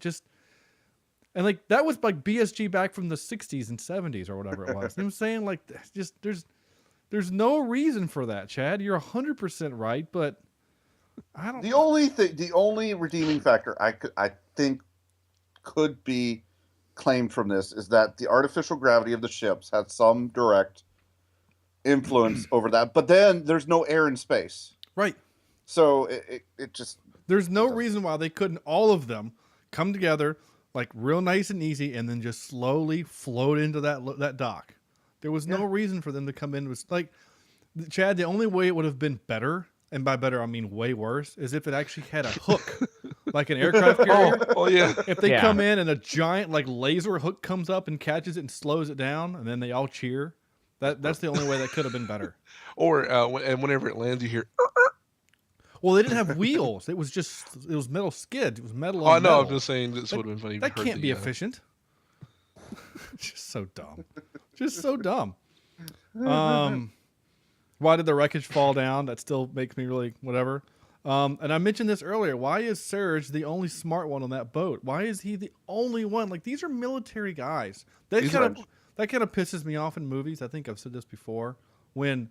And like that was like BSG back from the 60s and 70s or whatever it was. You know what I'm saying? Like, just there's no reason for that, Chad. You're 100% right, but I don't. The only redeeming factor I think could be claimed from this is that the artificial gravity of the ships had some direct influence over that. But then there's no air in space, right? So it just there's no reason why they couldn't all of them come together like real nice and easy, and then just slowly float into that dock. There was no reason for them to come in. It was like, Chad, the only way it would have been better, and by better I mean way worse, is if it actually had a hook, like an aircraft carrier. Oh yeah. If they come in and a giant like laser hook comes up and catches it and slows it down, and then they all cheer. That's the only way that could have been better. Or and whenever it lands, you hear. Well, they didn't have wheels. It was metal skids. It was metal. I on know. metal. I'm just saying this would have been funny. That can't be efficient. Just so dumb. Just so dumb. Why did the wreckage fall down? That still makes me really whatever. And I mentioned this earlier. Why is Serge the only smart one on that boat? Why is he the only one? Like, these are military guys. That kind of pisses me off in movies. I think I've said this before. When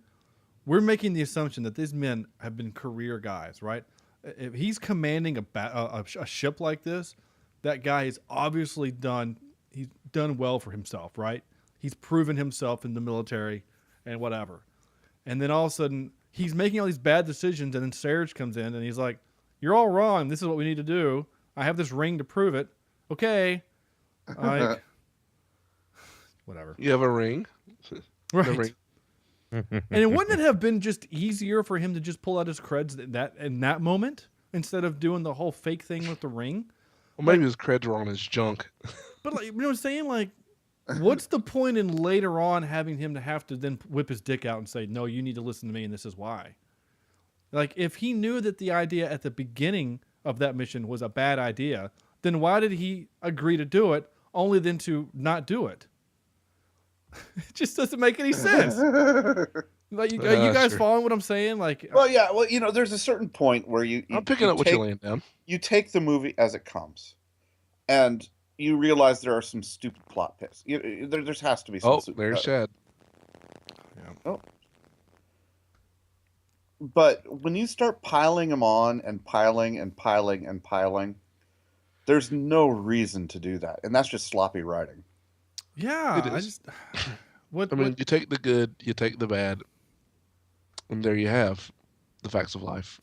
we're making the assumption that these men have been career guys, right? If he's commanding a ship like this, that guy is obviously done well for himself, right? He's proven himself in the military and whatever. And then all of a sudden, he's making all these bad decisions, and then Serge comes in, and he's like, you're all wrong. This is what we need to do. I have this ring to prove it. Okay. Like, whatever. You have a ring? Right. The ring. And wouldn't it have been just easier for him to just pull out his creds in that moment instead of doing the whole fake thing with the ring? Well, maybe his creds were on his junk. But like, you know what I'm saying? Like, what's the point in later on having him to have to then whip his dick out and say, no, you need to listen to me and this is why? Like, if he knew that the idea at the beginning of that mission was a bad idea, then why did he agree to do it only then to not do it? It just doesn't make any sense. Like, you guys following what I'm saying? Like, well, yeah. Well, there's a certain point where I'm picking up what you're laying down. You take the movie as it comes, and you realize there are some stupid plot pits. There has to be some. Oh, there's Chad. Yeah. Oh. But when you start piling them on and piling and piling and piling, There's no reason to do that, and that's just sloppy writing. Yeah, It is. What? I mean, you take the good, you take the bad, and there you have the facts of life.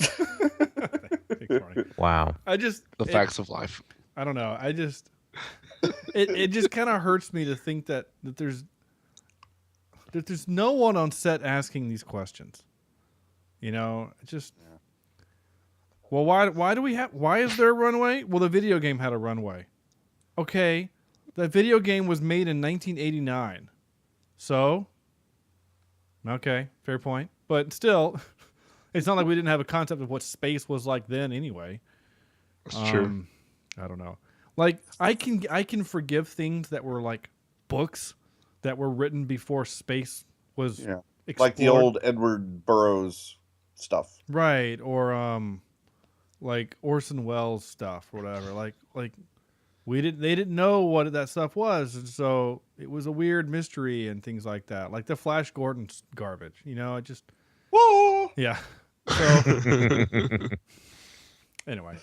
Wow. The facts of life. I don't know. It just kind of hurts me to think that there's no one on set asking these questions. You know, well, why is there a runway? Well, the video game had a runway. Okay, that video game was made in 1989. So, okay, fair point. But still, it's not like we didn't have a concept of what space was like then anyway. That's true. I don't know. Like I can forgive things that were like books that were written before space was explored. Like the old Edward Burroughs stuff. Right, or like Orson Welles stuff or whatever. Like they didn't know what that stuff was, and so it was a weird mystery and things like that. Like the Flash Gordon garbage, you know, it just yeah. So anyway,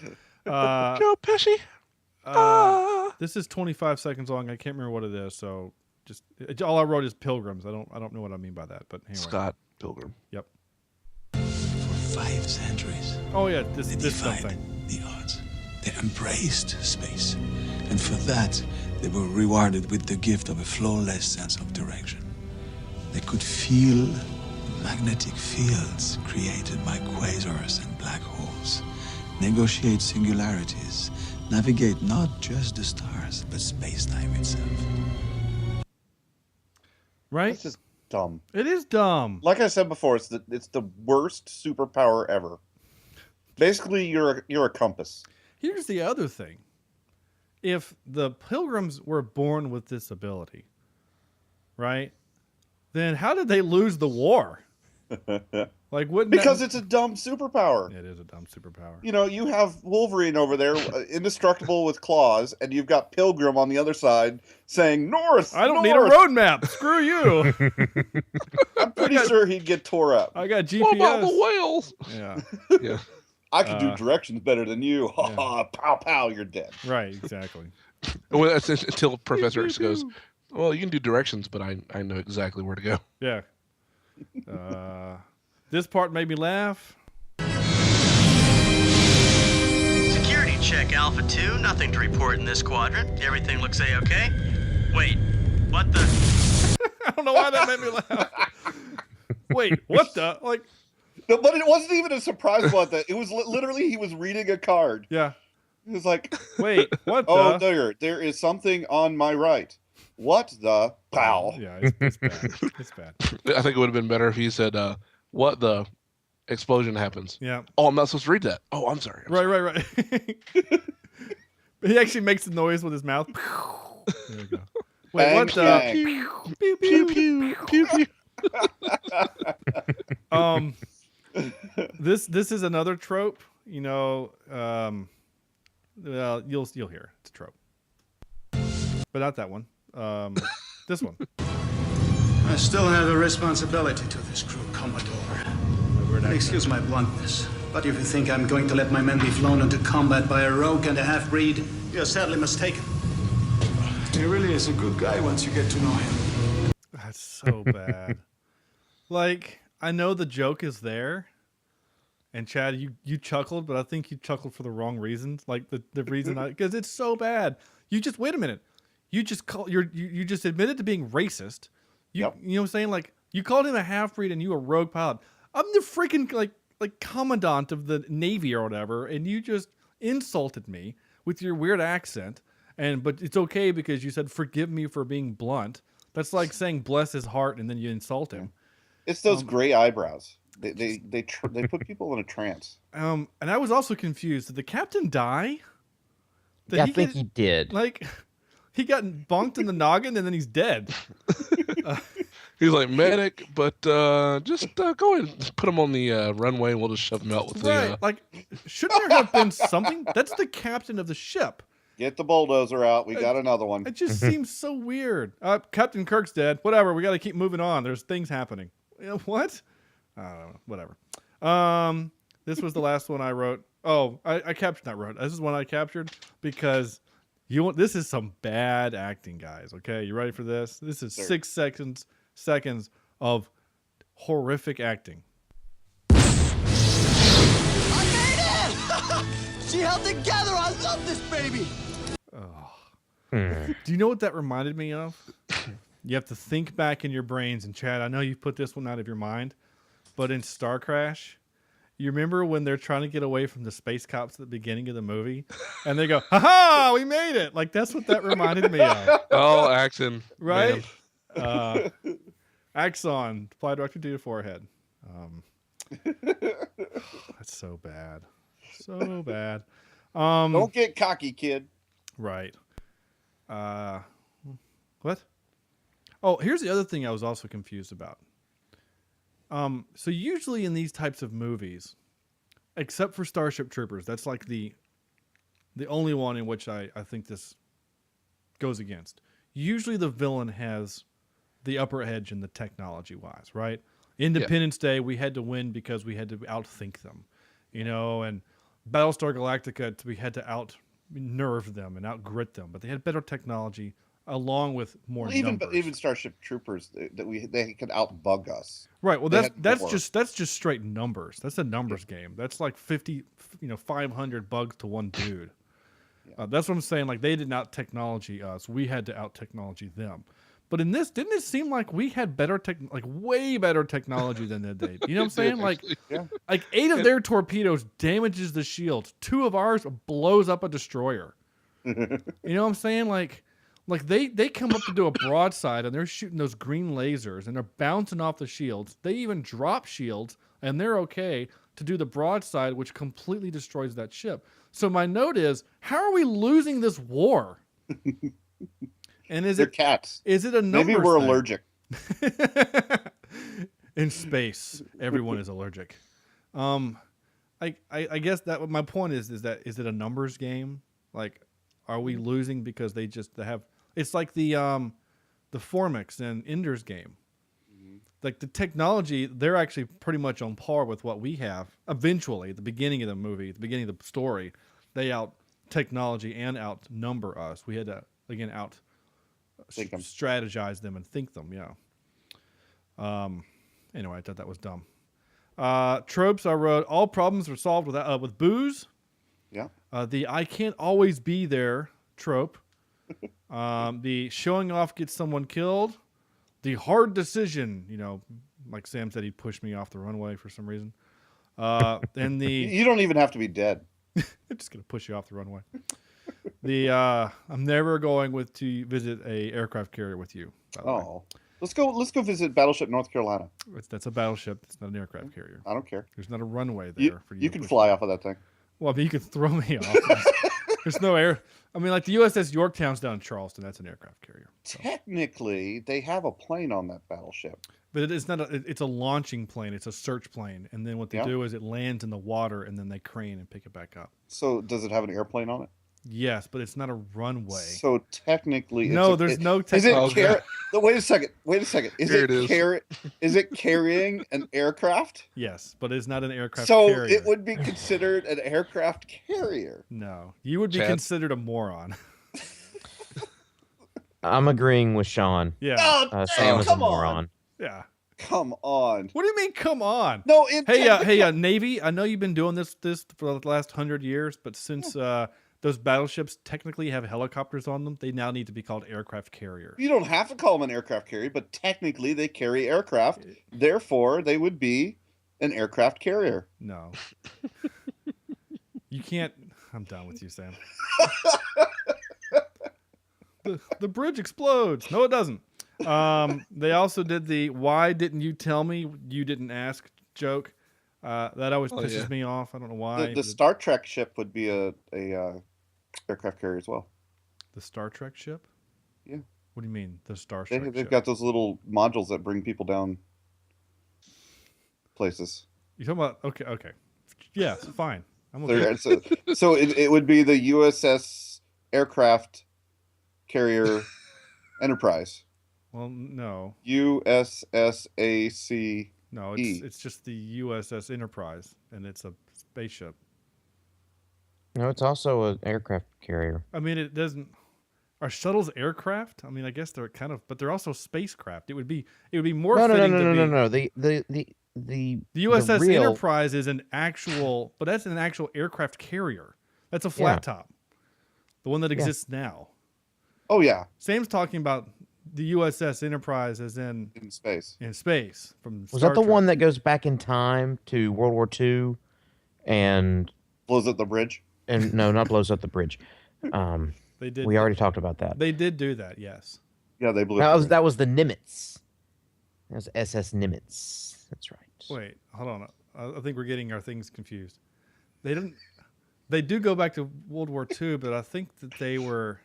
Joe Pesci. This is 25 seconds long. I can't remember what it is, so just all I wrote is Pilgrims. I don't know what I mean by that, but anyway. Scott Pilgrim. Yep. For 5 centuries. Oh yeah, this defied thing. the odds. They embraced space, and for that they were rewarded with the gift of a flawless sense of direction. They could feel the magnetic fields created by quasars and black holes, negotiate singularities, navigate not just the stars, but space-time itself. Right? It's just dumb. It is dumb. Like I said before, it's the worst superpower ever. Basically, you're a compass. Here's the other thing. If the Pilgrims were born with this ability, right? Then how did they lose the war? Like, because it's a dumb superpower. It is a dumb superpower. You know, you have Wolverine over there, indestructible with claws, and you've got Pilgrim on the other side saying, "North! I don't need a road map. Screw you." I'm pretty sure he'd get tore up. I got GPS. What about the whales? Yeah. Yeah. I could do directions better than you. Ha ha, pow pow, you're dead. Right, exactly. Well, that's until Professor X goes, well, you can do directions, but I know exactly where to go. Yeah. This part made me laugh. Security check, Alpha 2. Nothing to report in this quadrant. Everything looks A-okay. Wait, what the? I don't know why that made me laugh. Wait, what the? Like, No, but it wasn't even a surprise what that. It was literally he was reading a card. Yeah. He was like, wait, what the? Oh, there is something on my right. What the? Pow. Yeah, it's bad. It's bad. I think it would have been better if he said, what the explosion happens. Yeah. Oh, I'm not supposed to read that. Oh, I'm sorry. Right. He actually makes the noise with his mouth. There we go. Wait, Bang, what the? bang. Pew, pew, pew, pew, pew. This is another trope, you know. Well, you'll hear it's a trope, but not that one. This one. I still have a responsibility to this crew, Commodore. Excuse my bluntness, but if you think I'm going to let my men be flown into combat by a rogue and a half-breed, you're sadly mistaken. He really is a good guy once you get to know him. That's so bad. Like, I know the joke is there, and Chad, you chuckled, but I think you chuckled for the wrong reasons. Like the reason because it's so bad. You just wait a minute. You just you just admitted to being racist. You know what I'm saying? Like, you called him a half-breed and you a rogue pilot. I'm the freaking like commandant of the Navy or whatever, and you just insulted me with your weird accent. But it's okay because you said forgive me for being blunt. That's like saying bless his heart and then you insult him. It's those gray eyebrows. They put people in a trance. And I was also confused. Did the captain die? Yeah, I think he did. Like, he got bonked in the noggin and then he's dead. He's like, medic, but just go ahead and put him on the runway and we'll just shove him out with the... Like, shouldn't there have been something? That's the captain of the ship. Get the bulldozer out. We got another one. It just seems so weird. Captain Kirk's dead. Whatever. We got to keep moving on. There's things happening. What? I don't know. Whatever. This was the last one I wrote. Oh, I captured that road. This is one I captured because this is some bad acting, guys. Okay, you ready for this? This is 6 seconds of horrific acting. She held together. I love this baby. Do you know what that reminded me of? You have to think back in your brains, and Chad, I know you put this one out of your mind, but in Star Crash, you remember when they're trying to get away from the space cops at the beginning of the movie, and they go, "Ha ha, we made it!" Like that's what that reminded me of. Oh, action, right? Axon, apply directly to your forehead. That's so bad, so bad. Don't get cocky, kid. Right. What? Oh, here's the other thing I was also confused about. So usually in these types of movies, except for Starship Troopers, that's like the only one in which I think this goes against. Usually the villain has the upper edge in the technology-wise, right? Independence Day, we had to win because we had to outthink them, and Battlestar Galactica, we had to out-nerve them and out-grit them, but they had better technology along with more numbers. Even Starship Troopers, they could outbug us. Right. Well, that's just straight numbers. That's a numbers game. That's like 500 bugs to one dude. That's what I'm saying. Like they did not technology us. We had to out technology them. But in this, didn't it seem like we had better way better technology than they did? You know what I'm saying? Like 8 of their torpedoes damages the shield. 2 of ours blows up a destroyer. You know what I'm saying? Like they come up to do a broadside and they're shooting those green lasers and they're bouncing off the shields. They even drop shields and they're okay to do the broadside, which completely destroys that ship. So my note is, how are we losing this war? And They're cats. Is it a numbers Maybe we're thing? allergic. In space, everyone is allergic. I guess that my point is it a numbers game? Like, are we losing because they have? It's like the Formix and Ender's Game. Like the technology, they're actually pretty much on par with what we have. Eventually, at the beginning of the movie, at the beginning of the story, they out technology and outnumber us. We had to again strategize them and think them. Yeah. Anyway, I thought that was dumb. Tropes I wrote: all problems are solved with booze. Yeah. The I can't always be there trope. The showing off gets someone killed. The hard decision, like Sam said, he pushed me off the runway for some reason. And you don't even have to be dead. I'm just gonna push you off the runway. I'm never going to visit a aircraft carrier with you. By the way. Let's go visit Battleship North Carolina. That's a battleship. It's not an aircraft carrier. I don't care. There's not a runway there for you. You can fly off of that thing. Well, I mean, you can throw me off. There's no air. I mean, like the USS Yorktown's down in Charleston. That's an aircraft carrier. So. Technically, they have a plane on that battleship. But it's not. It's a launching plane. It's a search plane. And then what they do is it lands in the water, and then they crane and pick it back up. So does it have an airplane on it? Yes, but it's not a runway. So technically, there's no. Wait a second. Is it carrying an aircraft? Yes, but it's not an aircraft so carrier. So it would be considered an aircraft carrier. No, you would be considered a moron. I'm agreeing with Sean. Yeah. Sam is a moron. Yeah. Come on. What do you mean, come on? No. Hey, Navy. I know you've been doing this for the last 100 years, but since those battleships technically have helicopters on them, they now need to be called aircraft carriers. You don't have to call them an aircraft carrier, but technically they carry aircraft. Therefore, they would be an aircraft carrier. No. You can't. I'm done with you, Sam. The bridge explodes. No, it doesn't. They also did the "why didn't you tell me you didn't ask" joke. That always pisses me off. I don't know why. The Star Trek ship would be a aircraft carrier as well. The Star Trek ship? Yeah. What do you mean, the Star Trek ship? They've got those little modules that bring people down places. You talking about? Okay. Yes, fine. I'm okay. So it would be the USS Aircraft Carrier Enterprise. Well, no. USSAC. No, it's just the USS Enterprise, and it's a spaceship. No, it's also an aircraft carrier. I mean, it doesn't. Are shuttles aircraft? I mean, I guess they're kind of, but they're also spacecraft. It would be more fitting to be. No. The USS real... Enterprise is an actual, but that's an actual aircraft carrier. That's a flat top, the one that exists now. Oh yeah. Sam's talking about the USS Enterprise as in space. In space from Was Star that the Trek. one that goes back in time to World War II and blows up the bridge? And no, not blows up the bridge. They did. We already talked about that. They did do that. Yes. Yeah, they blew. That was the Nimitz. That was SS Nimitz. That's right. Wait, hold on. I think we're getting our things confused. They didn't. They do go back to World War II, but I think that they were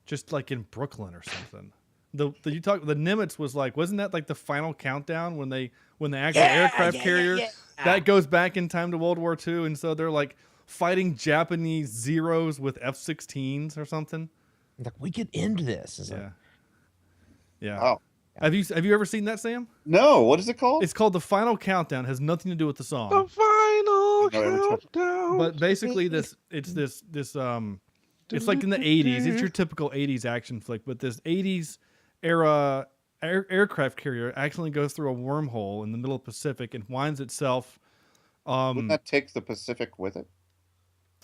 just like in Brooklyn or something. The Nimitz was like, wasn't that like the final countdown when the actual aircraft carrier that goes back in time to World War II, and so they're like fighting Japanese Zeros with F-16s or something. Like, we could end this. Yeah. Wow. Have you ever seen that, Sam? No. What is it called? It's called The Final Countdown. It has nothing to do with the song. The final countdown. But basically, it's like in the 80s. It's your typical 80s action flick, but this 80s era aircraft carrier accidentally goes through a wormhole in the middle of the Pacific and winds itself. Wouldn't that take the Pacific with it?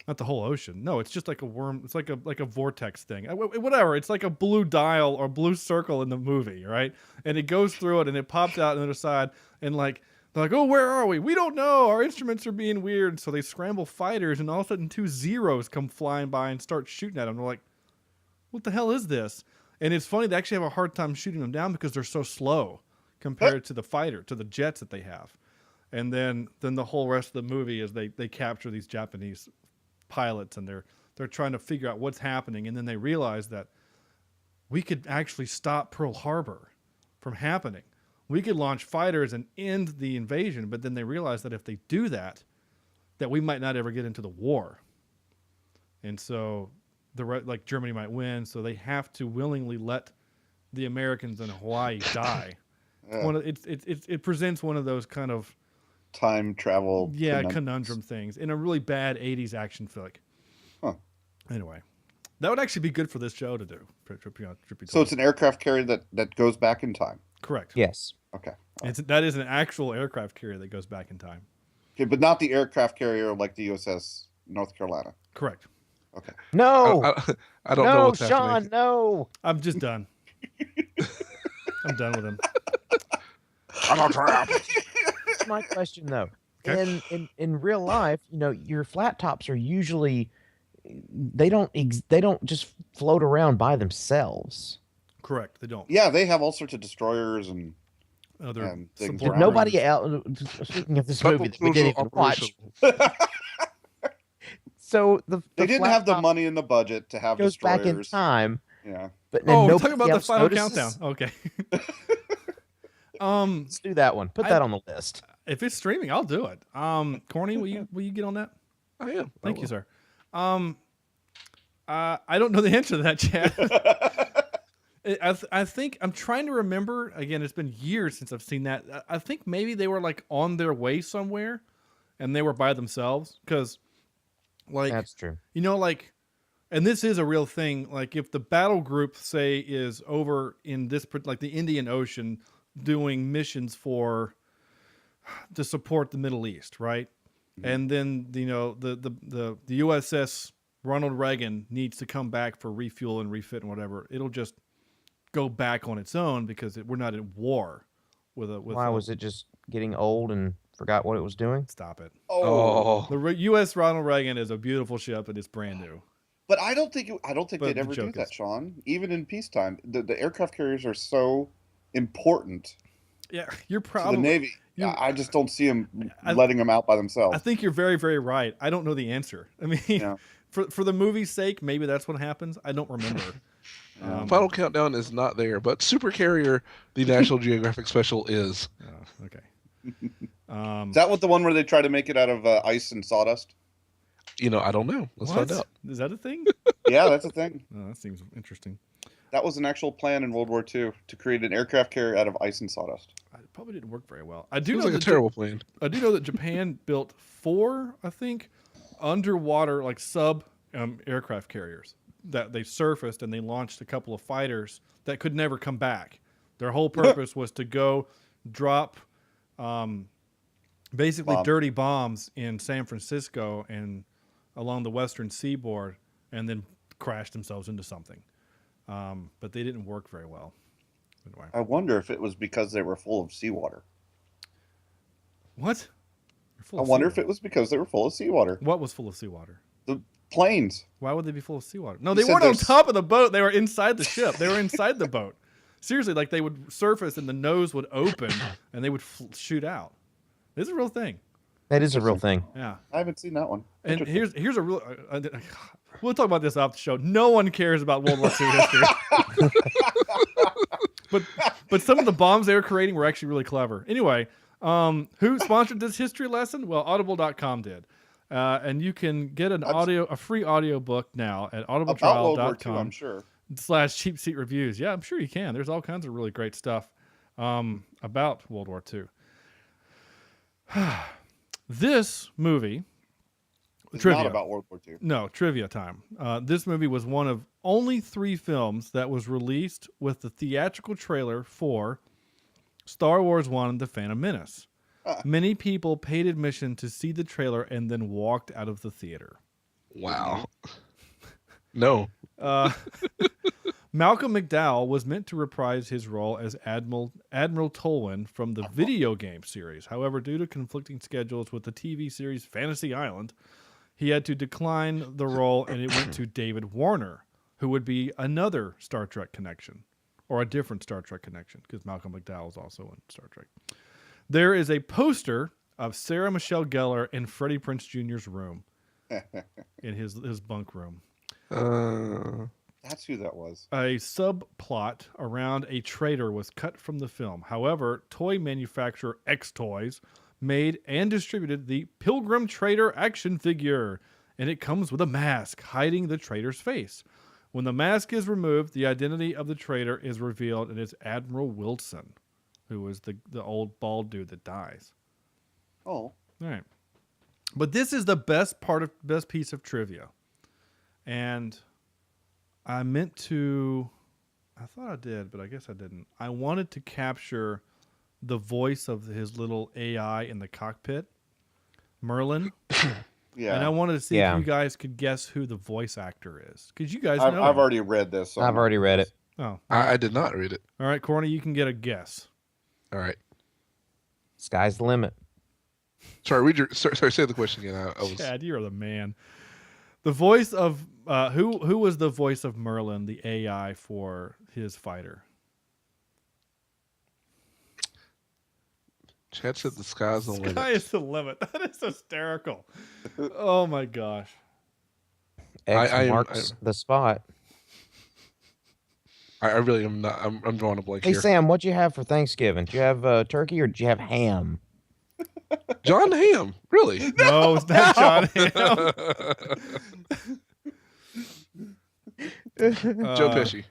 Not the whole ocean. No, it's just like a worm. It's like a vortex thing. Whatever. It's like a blue dial or blue circle in the movie, right? And it goes through it and it pops out on the other side. And like they're like, oh, where are we? We don't know. Our instruments are being weird. So they scramble fighters, and all of a sudden 2 Zeros come flying by and start shooting at them. They're like, what the hell is this? And it's funny, they actually have a hard time shooting them down because they're so slow compared to the jets that they have. And then the whole rest of the movie is they capture these Japanese pilots, and they're trying to figure out what's happening, and then they realize that we could actually stop Pearl Harbor from happening. We could launch fighters and end the invasion, but then they realize that if they do that we might not ever get into the war. And so like Germany might win, so they have to willingly let the Americans in Hawaii die. It presents one of those kind of time travel conundrum things in a really bad 80s action flick. Huh. Anyway, that would actually be good for this show to do. So it's an aircraft carrier that goes back in time. Correct. Yes. Okay. That is an actual aircraft carrier that goes back in time. Okay, but not the aircraft carrier like the USS North Carolina. Correct. Okay. No. I don't know what's Sean, happening. no. I'm just done. I'm done with him. I'm a trap. That's my question, though. Okay. In real life, your flat tops are usually they don't just float around by themselves. Correct. They don't. Yeah, they have all sorts of destroyers and other things. Did nobody else? Speaking of this movie that we didn't even watch. So they didn't have the money in the budget to have goes destroyers. back in time. Yeah. But then we're talking about the final notices? countdown. Okay. Let's do that one. Put that on the list. If it's streaming, I'll do it. Corny, will you get on that? I am. Thank you, sir. I don't know the answer to that, Chad. I think I'm trying to remember. Again, it's been years since I've seen that. I think maybe they were like on their way somewhere, and they were by themselves. Because, like, that's true. And this is a real thing. Like, if the battle group, say, is over in this, like the Indian Ocean, doing missions to support the Middle East, right? Mm-hmm. And then the USS Ronald Reagan needs to come back for refuel and refit and whatever. It'll just go back on its own because we're not at war with a. Why was it just getting old and forgot what it was doing? Stop it! Oh, the U.S. Ronald Reagan is a beautiful ship and it's brand new. But I don't think they'd ever do that, Sean. Even in peacetime, the aircraft carriers are so important. Yeah, you're probably to the Navy. I just don't see them letting them out by themselves. I think you're very, very right. I don't know the answer. I mean, for the movie's sake, maybe that's what happens. I don't remember. Final Countdown is not there, but Super Carrier, the National Geographic special, is. Oh, okay. Is that what the one where they try to make it out of ice and sawdust? I don't know. Let's find out. Is that a thing? Yeah, that's a thing. Oh, that seems interesting. That was an actual plan in World War II to create an aircraft carrier out of ice and sawdust. It probably didn't work very well. I do Seems know like a terrible plan. I do know that Japan built 4, I think, underwater, like sub aircraft carriers that they surfaced, and they launched a couple of fighters that could never come back. Their whole purpose was to go drop basically dirty bombs in San Francisco and along the western seaboard, and then crash themselves into something. But they didn't work very well. Anyway. I wonder if it was because they were full of seawater. What? I wonder if it was because they were full of seawater. What was full of seawater? The planes. Why would they be full of seawater? No, they weren't on top of the boat. They were inside the ship. They were inside the boat. Seriously, like they would surface and the nose would open and they would shoot out. This is a real thing. That is a real thing. Yeah. I haven't seen that one. And here's a real... we'll talk about this off the show. No one cares about World War II history. But some of the bombs they were creating were actually really clever. Anyway, who sponsored this history lesson? Well, Audible.com did. And you can get a free audio book now at audibletrial.com. I'm sure. /CheapSeat Reviews. Yeah, I'm sure you can. There's all kinds of really great stuff about World War II. This movie... It's trivia. not about World War II. No, trivia time. This movie was one of only 3 films that was released with the theatrical trailer for Star Wars 1: The Phantom Menace. Many people paid admission to see the trailer and then walked out of the theater. Wow. No. Malcolm McDowell was meant to reprise his role as Admiral Tolwyn from the video game series. However, due to conflicting schedules with the TV series Fantasy Island, he had to decline the role, and it went to David Warner, who would be another Star Trek connection, or a different Star Trek connection, because Malcolm McDowell is also in Star Trek. There is a poster of Sarah Michelle Gellar in Freddie Prinze Jr.'s room, in his bunk room. That's who that was. A subplot around a traitor was cut from the film. However, toy manufacturer X Toys made and distributed the Pilgrim Traitor action figure, and it comes with a mask hiding the traitor's face. When the mask is removed, the identity of the traitor is revealed, and it's Admiral Wilson, who is the old bald dude that dies. Oh. All right. But this is the best piece of trivia. And I meant to... I thought I did, but I guess I didn't. I wanted to capture the voice of his little AI in the cockpit, Merlin. Yeah. And I wanted to see if you guys could guess who the voice actor is. Because you guys know I've him. already read this. So I've already read it. Oh. I did not read it. All right, Corny, you can get a guess. All right. Sky's the limit. Sorry, sorry, say the question again. I was... Chad, you're the man. The voice of... who was the voice of Merlin, the AI for his fighter? Chad said the sky's the limit. Sky is the limit. That is hysterical. Oh my gosh. X marks the spot. I really am not. I'm drawing a blank Hey here. Sam, what'd you have for Thanksgiving? Did you have turkey or did you have ham? John Hamm, really? No, it's not John Hamm. Joe Pesci.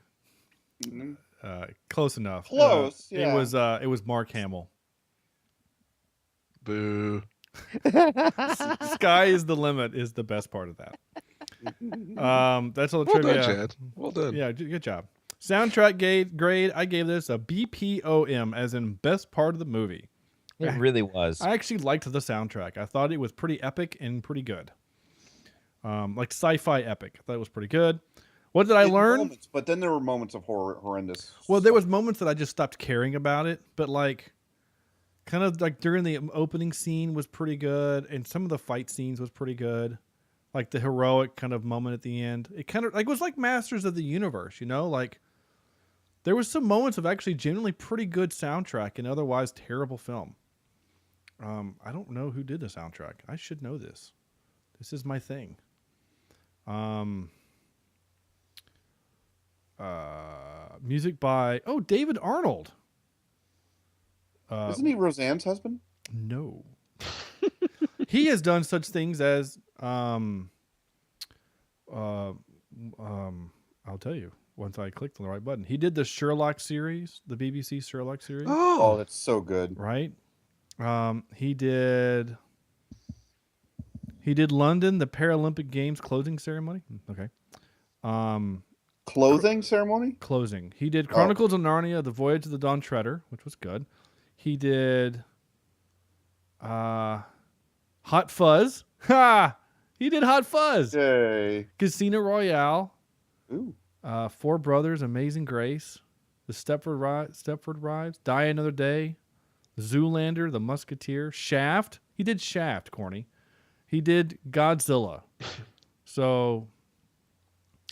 Close enough. Close. Yeah. It was Mark Hamill. Boo. Sky is the limit is the best part of that. That's all the Well trivia. done, Chad. Well done. Yeah, good job. Soundtrack grade, I gave this a BPOM, as in best part of the movie. It really was. I actually liked the soundtrack. I thought it was pretty epic and pretty good. Like sci-fi epic. I thought it was pretty good. What did I learn? Moments, but then there were moments of horrendous. Well, there was moments that I just stopped caring about it, but like kind of like during the opening scene was pretty good, and some of the fight scenes was pretty good. Like the heroic kind of moment at the end. It kind of like was like Masters of the Universe, you know? Like there was some moments of actually genuinely pretty good soundtrack in otherwise terrible film. I don't know who did the soundtrack. I should know this. This is my thing. Music by David Arnold. Isn't he Roseanne's husband? No. He has done such things as I'll tell you once I click the right button. He did the Sherlock series, the BBC Sherlock series. Oh, that's so good. Right? He did He did London, the Paralympic Games closing ceremony. Okay. Clothing ceremony? Closing. He did Chronicles of Narnia, The Voyage of the Dawn Treader, which was good. He did Hot Fuzz. Ha! He did Hot Fuzz. Yay. Casino Royale. Ooh. Four Brothers, Amazing Grace. The Stepford Wives. Die Another Day. Zoolander, The Musketeer. Shaft. He did Shaft, Corny. He did Godzilla. So,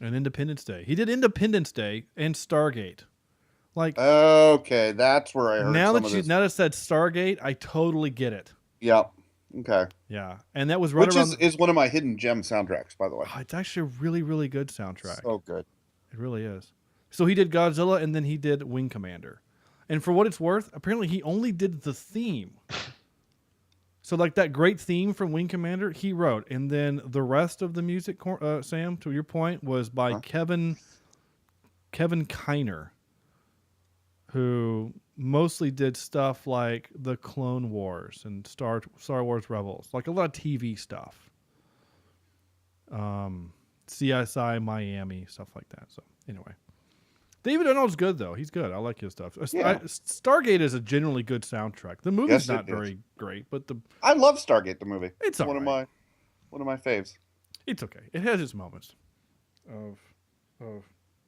and Independence Day. He did Independence Day and Stargate. Like, okay, that's where I heard now some that of you this. now that said Stargate, I totally get it. Yep. Okay. Yeah, and that was right Which around. is one of my hidden gem soundtracks, by the way. Oh, it's actually a really, really good soundtrack. So good. It really is. So he did Godzilla, and then he did Wing Commander. And for what it's worth, apparently he only did the theme. So like that great theme from Wing Commander, he wrote, and then the rest of the music, Sam, to your point, was by Kevin Kiner, who mostly did stuff like the Clone Wars and Star Wars Rebels, like a lot of TV stuff. CSI Miami, stuff like that. So anyway, David Arnold's good though. He's good. I like his stuff. Yeah. Stargate is a generally good soundtrack. The movie's not very great, but I love Stargate the movie. It's one of my faves. It's okay. It has its moments of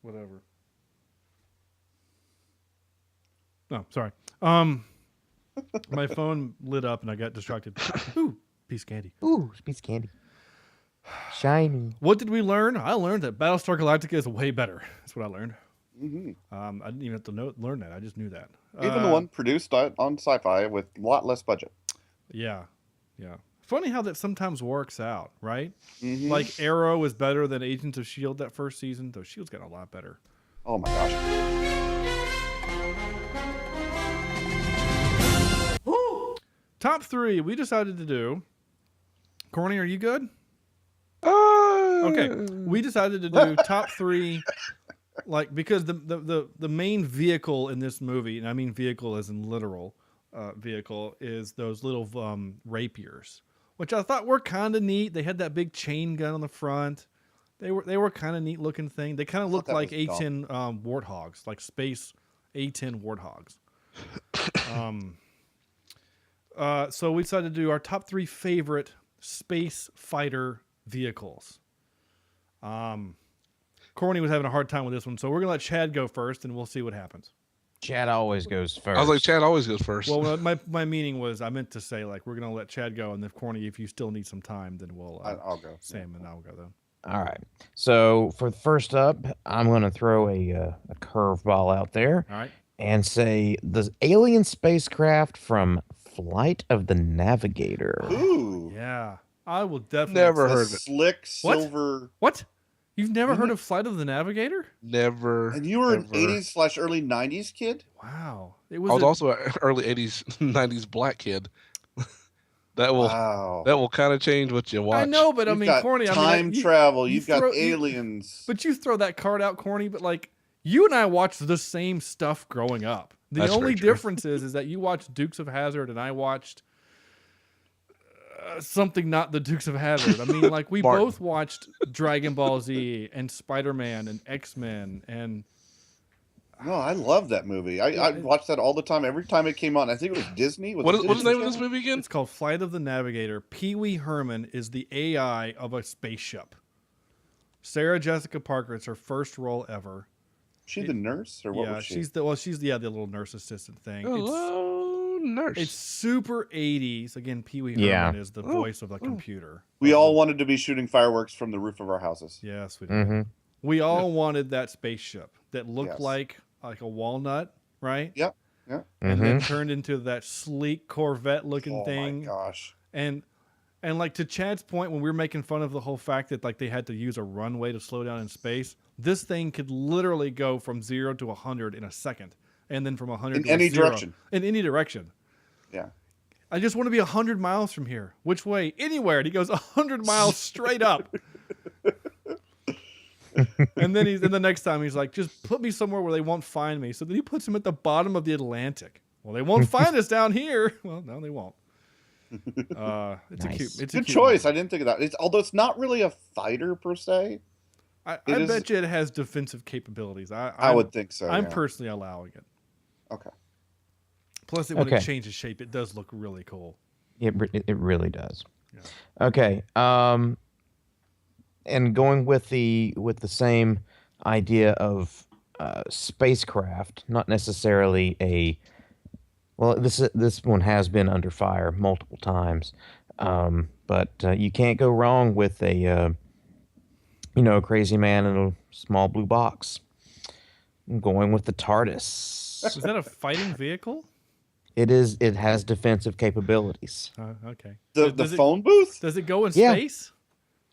whatever. No, sorry. My phone lit up and I got distracted. Ooh, piece of candy. Ooh, piece of candy. Shiny. What did we learn? I learned that Battlestar Galactica is way better. That's what I learned. Mm-hmm. I didn't even have to learn that. I just knew that. Even the one produced on Sci-Fi with a lot less budget. Yeah. Funny how that sometimes works out, right? Mm-hmm. Like Arrow is better than Agents of S.H.I.E.L.D. that first season, though S.H.I.E.L.D.'s gotten a lot better. Oh my gosh. Top 3 we decided to do. Corny, are you good? Okay. We decided to do top 3, like, because the main vehicle in this movie, and I mean vehicle as in literal vehicle, is those little rapiers, which I thought were kind of neat. They had that big chain gun on the front. They were kind of neat looking thing. They kind of looked like A-10 warthogs, like space A-10 warthogs. So we decided to do our top 3 favorite space fighter vehicles. Corny was having a hard time with this one, so we're gonna let Chad go first, and we'll see what happens. Chad always goes first. I was like, Chad always goes first. Well, my meaning was I meant to say like we're gonna let Chad go, and if Corny, if you still need some time, then we'll I'll go. Sam and I'll go then. All right. So for the first up, I'm going to throw a curveball out there. All right. And say the alien spacecraft from Flight of the Navigator. Ooh. Yeah. I will definitely Never heard of it. Slick silver. What? You've never heard of Flight of the Navigator? Never. And you were an 80s/early 90s kid? Wow. I was also an early 80s, 90s black kid. That will kind of change what you watch. I know, but You've I mean, got Corny. time travel. You've got aliens. But you throw that card out, Corny. But like, you and I watched the same stuff growing up. The That's only very true. difference is that you watched Dukes of Hazzard and I watched something not the Dukes of Hazzard. I mean, like we Martin. both watched Dragon Ball Z and Spider-Man and X-Men and. No, I love that movie. I watched that all the time. Every time it came on, I think it was Disney. What is the name of this movie again? It's called Flight of the Navigator. Pee Wee Herman is the AI of a spaceship. Sarah Jessica Parker, it's her first role ever. She the nurse or what was she? She's the little nurse assistant thing. Hello, nurse. It's super 80s. Again, Pee Wee Yeah. Herman is the voice of the computer. We all wanted to be shooting fireworks from the roof of our houses. Yes, we did. Mm-hmm. We all wanted that spaceship that looked Yes. like a walnut, right? Yep. Yeah. And then turned into that sleek Corvette looking thing. Oh my gosh. And like to Chad's point, when we were making fun of the whole fact that like they had to use a runway to slow down in space, this thing could literally go from 0 to 100 in a second, and then from 100 to any 0 direction. In any direction. Yeah. I just want to be 100 miles from here. Which way? Anywhere. And he goes 100 miles straight up. And then the next time he's like, just put me somewhere where they won't find me. So then he puts him at the bottom of the Atlantic. Well, they won't find us down here. Well, no, they won't. It's a cute. It's a good cute choice. movie. I didn't think of that. Although it's not really a fighter per se. I bet you it has defensive capabilities. I would think so. I'm yeah. personally allowing it. Okay. Plus, when it changes shape, it does look really cool. It really does. Yeah. Okay. And going with the same idea of spacecraft, not necessarily a. Well, this one has been under fire multiple times, but you can't go wrong with a crazy man in a small blue box. I'm going with the TARDIS. Is that a fighting vehicle? It is. It has defensive capabilities. Okay. The phone booth? Does it go in Yeah. space?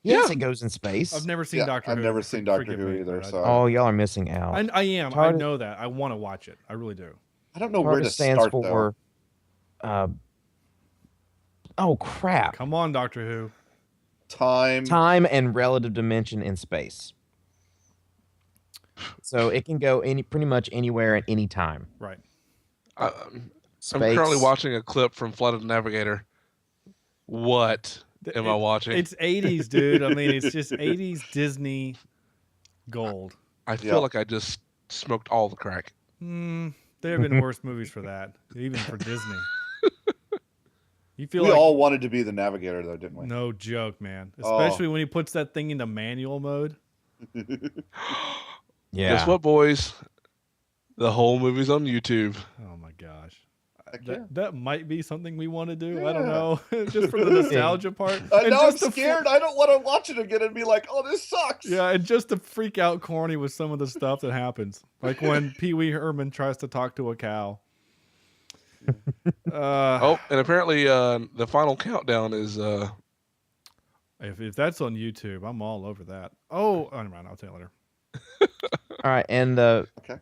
Yes, it goes in space. I've never seen Doctor Who. I've never seen Doctor Forgive Who me, either. but So Oh, y'all are missing out. I am. I know that. I want to watch it. I really do. I don't know where to TARDIS stands start for. though. Oh crap! Come on, Doctor Who. Time and relative dimension in space. So it can go pretty much anywhere at any time. Right. I'm currently watching a clip from Flight of the Navigator. What am I watching? It's 80s, dude. I mean, it's just 80s Disney gold. I feel like I just smoked all the crack. There have been worse movies for that, even for Disney. You feel we like all wanted to be the Navigator, though, didn't we? no joke, man. Especially when he puts that thing into manual mode. Yeah. Guess what, boys? The whole movie's on YouTube. Oh my gosh. yeah. That might be something we want to do. Yeah. I don't know. Just for the nostalgia part. I And know, I'm just to scared. I don't want to watch it again and be like, oh, this sucks. Yeah, and just to freak out corny with some of the stuff that happens. Like when Pee Wee Herman tries to talk to a cow. And apparently the final countdown is... If that's on YouTube, I'm all over that. Oh, never mind. I'll tell you later. All right, and Okay.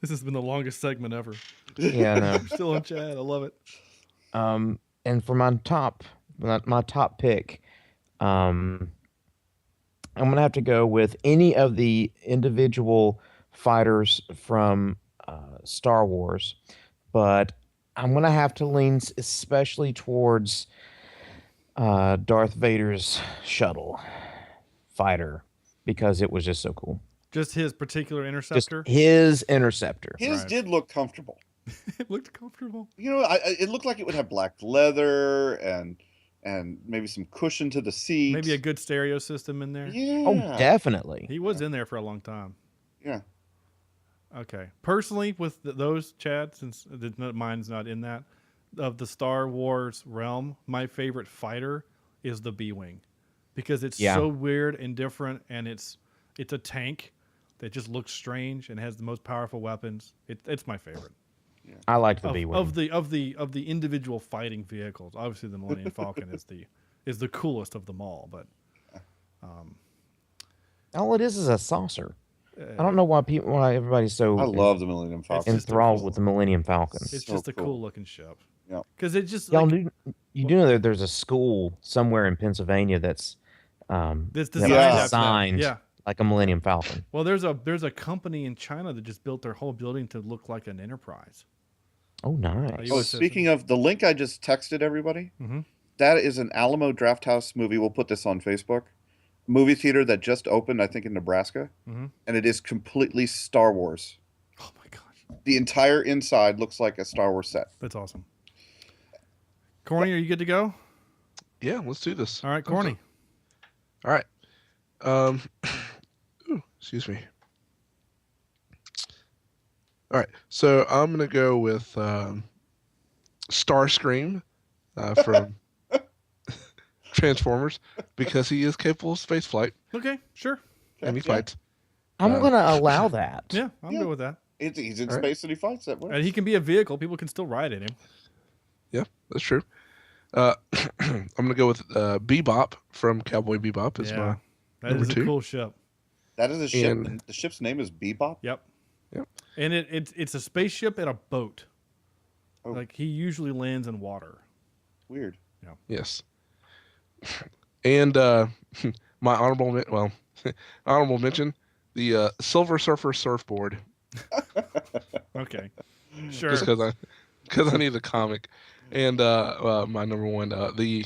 This has been the longest segment ever. yeah, I know. We're still in chat. I love it. And for my top pick, I'm gonna have to go with any of the individual fighters from Star Wars, but I'm gonna have to lean especially towards Darth Vader's shuttle fighter because it was just so cool. Just his particular interceptor? Just his interceptor. His did look comfortable. It looked comfortable. You know, it looked like it would have black leather and maybe some cushion to the seat. Maybe a good stereo system in there. Yeah. Oh, definitely. He was in there for a long time. Yeah. Okay. Personally, with those, Chad, since mine's not in that, of the Star Wars realm, my favorite fighter is the B-Wing. Because it's so weird and different, and it's a tank that just looks strange and has the most powerful weapons. It's my favorite. Yeah. I like the B-Wing. Of the individual fighting vehicles. Obviously, the Millennium Falcon is the coolest of them all. But all it is a saucer. I don't know why everybody's so. I love the Millennium Falcon. Enthralled with the Millennium Falcon. It's just a cool looking ship. Yeah. Because it just Y'all do know that there's a school somewhere in Pennsylvania that's designed like a Millennium Falcon. Well, there's a company in China that just built their whole building to look like an Enterprise. Oh, nice. Oh, speaking of the link I just texted everybody, that is an Alamo Drafthouse movie. We'll put this on Facebook. Movie theater that just opened, I think, in Nebraska, and it is completely Star Wars. Oh my gosh! The entire inside looks like a Star Wars set. That's awesome. Corny, are you good to go? Yeah, let's do this. All right, Corny. All right. Ooh, excuse me. All right, so I'm gonna go with Starscream from Transformers because he is capable of space flight. Okay, sure. And he fights. I'm gonna allow that. Yeah, I'm good with that. He's in space and he fights that way. And he can be a vehicle. People can still ride in him. Yeah, that's true. I'm gonna go with Bebop from Cowboy Bebop. Is my that is a cool ship. That is a ship. And the ship's name is Bebop. Yep. Yep. And it's a spaceship and a boat. Oh. Like he usually lands in water. Weird. Yeah. Yes. And my honorable mention, the Silver Surfer surfboard. Okay. Sure. Just because I need a comic. And my number one, the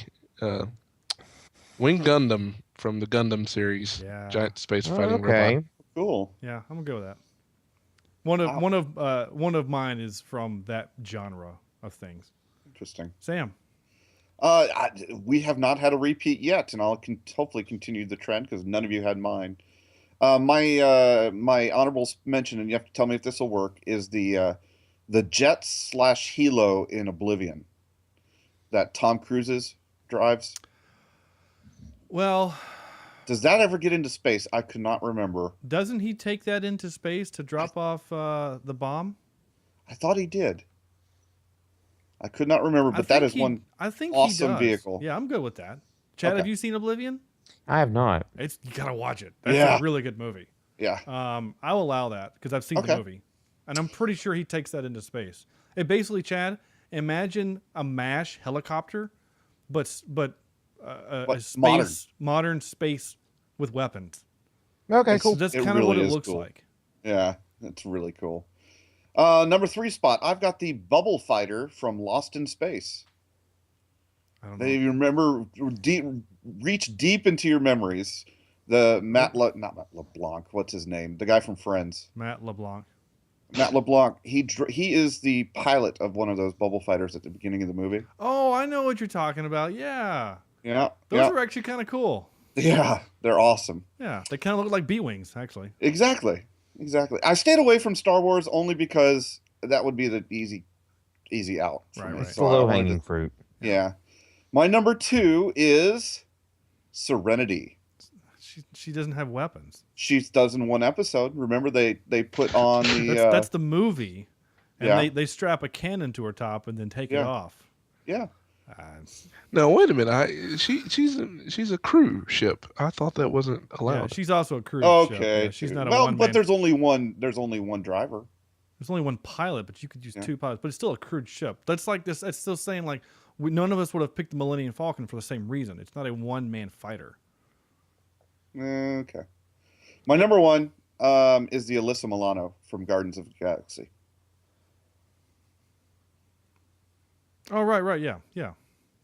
Wing Gundam from the Gundam series, giant space fighting robot. Cool. Yeah, I'm gonna go with that. One of mine is from that genre of things. Interesting. Sam. We have not had a repeat yet, and I'll hopefully continue the trend because none of you had mine. My honorable mention, and you have to tell me if this will work, is the jet / helo in Oblivion that Tom Cruise drives. Well, does that ever get into space? I could not remember. Doesn't he take that into space to drop off the bomb? I thought he did. I could not remember, but that is one awesome vehicle. Yeah, I'm good with that. Chad, have you seen Oblivion? I have not. You gotta watch it. That's a really good movie. Yeah. I'll allow that because I've seen the movie, and I'm pretty sure he takes that into space. It basically, Chad, imagine a MASH helicopter, but modern space with weapons. Okay, cool. So that's kind of what it looks like. Yeah, that's really cool. Number 3 spot, I've got the Bubble Fighter from Lost in Space. They remember reach deep into your memories. The not Matt LeBlanc. What's his name? The guy from Friends. Matt LeBlanc. Matt LeBlanc. He is the pilot of one of those bubble fighters at the beginning of the movie. Oh, I know what you're talking about. Yeah. Yeah. Those are actually kind of cool. Yeah, they're awesome. Yeah, they kind of look like B-wings, actually. Exactly. I stayed away from Star Wars only because that would be the easy out. Right. So low-hanging fruit. Yeah. My number 2 is Serenity. She doesn't have weapons. She does in one episode. Remember they put on the that's the movie, and they strap a cannon to her top and then take it off. Yeah. No, wait a minute. She's a crew ship. I thought that wasn't allowed. Yeah, she's also a crew ship. Okay. Yeah, she's not a one. But there's only one. There's only one driver. There's only one pilot, but you could use 2 pilots. But it's still a crewed ship. That's like this. That's still saying like none of us would have picked the Millennium Falcon for the same reason. It's not a one-man fighter. Okay. My number 1 is the Alyssa Milano from Guardians of the Galaxy. Oh, right. Yeah.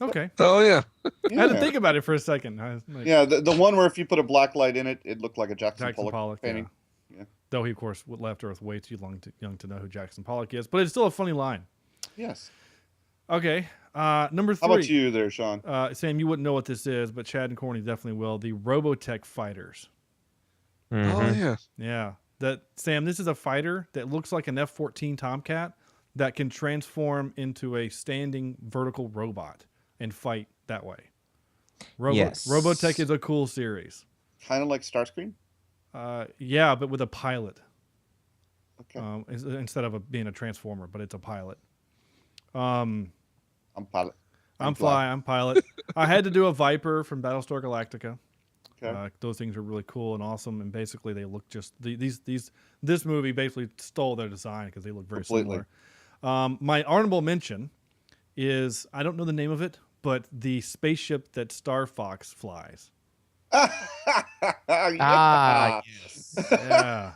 Okay. Oh, yeah. I had to think about it for a second. The one where if you put a black light in it, it looked like a Jackson Pollock painting. Yeah. Though he, of course, left Earth way too young to know who Jackson Pollock is. But it's still a funny line. Yes. Okay. Number 3. How about you there, Sean? Sam, you wouldn't know what this is, but Chad and Corny definitely will. The Robotech fighters. Mm-hmm. Oh, yeah. Yeah. Sam, this is a fighter that looks like an F-14 Tomcat that can transform into a standing vertical robot and fight that way. Yes. Robotech is a cool series. Kind of like Starscream? Yeah, but with a pilot. Okay. Instead of being a transformer, but it's a pilot. I'm pilot. I'm pilot. I had to do a Viper from Battlestar Galactica. Okay. Those things are really cool and awesome, and basically they look just this movie basically stole their design because they look very similar. My honorable mention is, I don't know the name of it, but the spaceship that Star Fox flies. Yes. Yeah.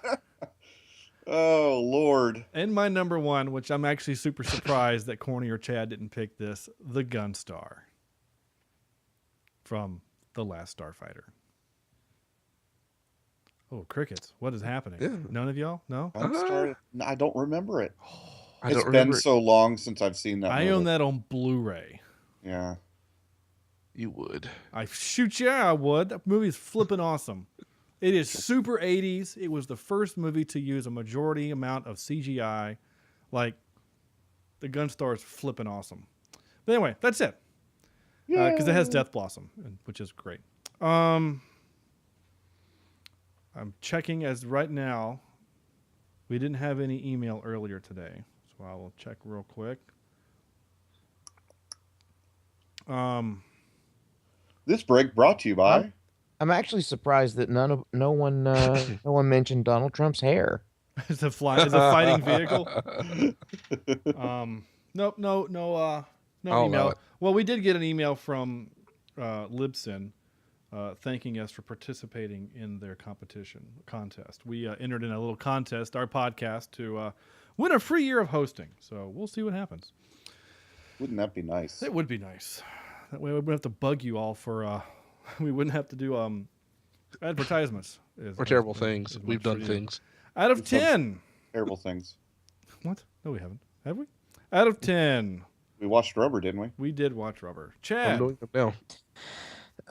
Oh, Lord. And my number 1, which I'm actually super surprised that Corny or Chad didn't pick this, the Gunstar from The Last Starfighter. Oh, crickets. What is happening? Yeah. None of y'all? No? I don't remember it. It's been so long since I've seen that I movie. own that on Blu-ray. Yeah. You would. I would. That movie is flipping awesome. It is super 80s. It was the first movie to use a majority amount of CGI. Like, the Gunstar is flipping awesome. But anyway, that's it. Because it has Death Blossom, which is great. I'm checking as right now. We didn't have any email earlier today, so I will check real quick. This break brought to you by. I'm actually surprised that no one mentioned Donald Trump's hair. As a fighting vehicle. No email. Well, we did get an email from Libsyn thanking us for participating in their contest. We entered in a little contest, our podcast, to win a free year of hosting. So we'll see what happens. Wouldn't that be nice? It would be nice. That way we wouldn't have to bug you all for. We wouldn't have to do advertisements. Or terrible things. We've done things. Out of 10. Terrible things. What? No, we haven't. Have we? Out of 10. We watched Rubber, didn't we? We did watch Rubber. I'm Chad. doing it now.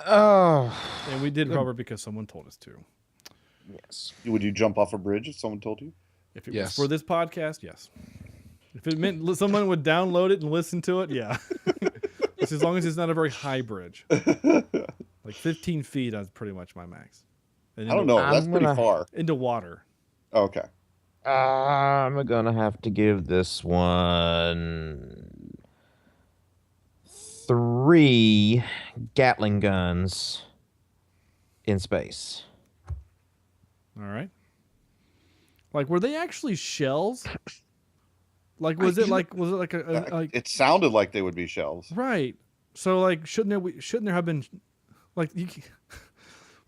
Oh. And we did Rubber because someone told us to. Yes. Would you jump off a bridge if someone told you? If it was for this podcast, yes. If it meant someone would download it and listen to it, yeah. Just as long as it's not a very high bridge. Like 15 feet is pretty much my max. And I don't know. That's pretty far. Into water. Oh, okay. I'm going to have to give this one 3 Gatling guns in space. All right. Like, were they actually shells? Like, was it like a It sounded like they would be shells. Right. So, like, shouldn't there have been, like,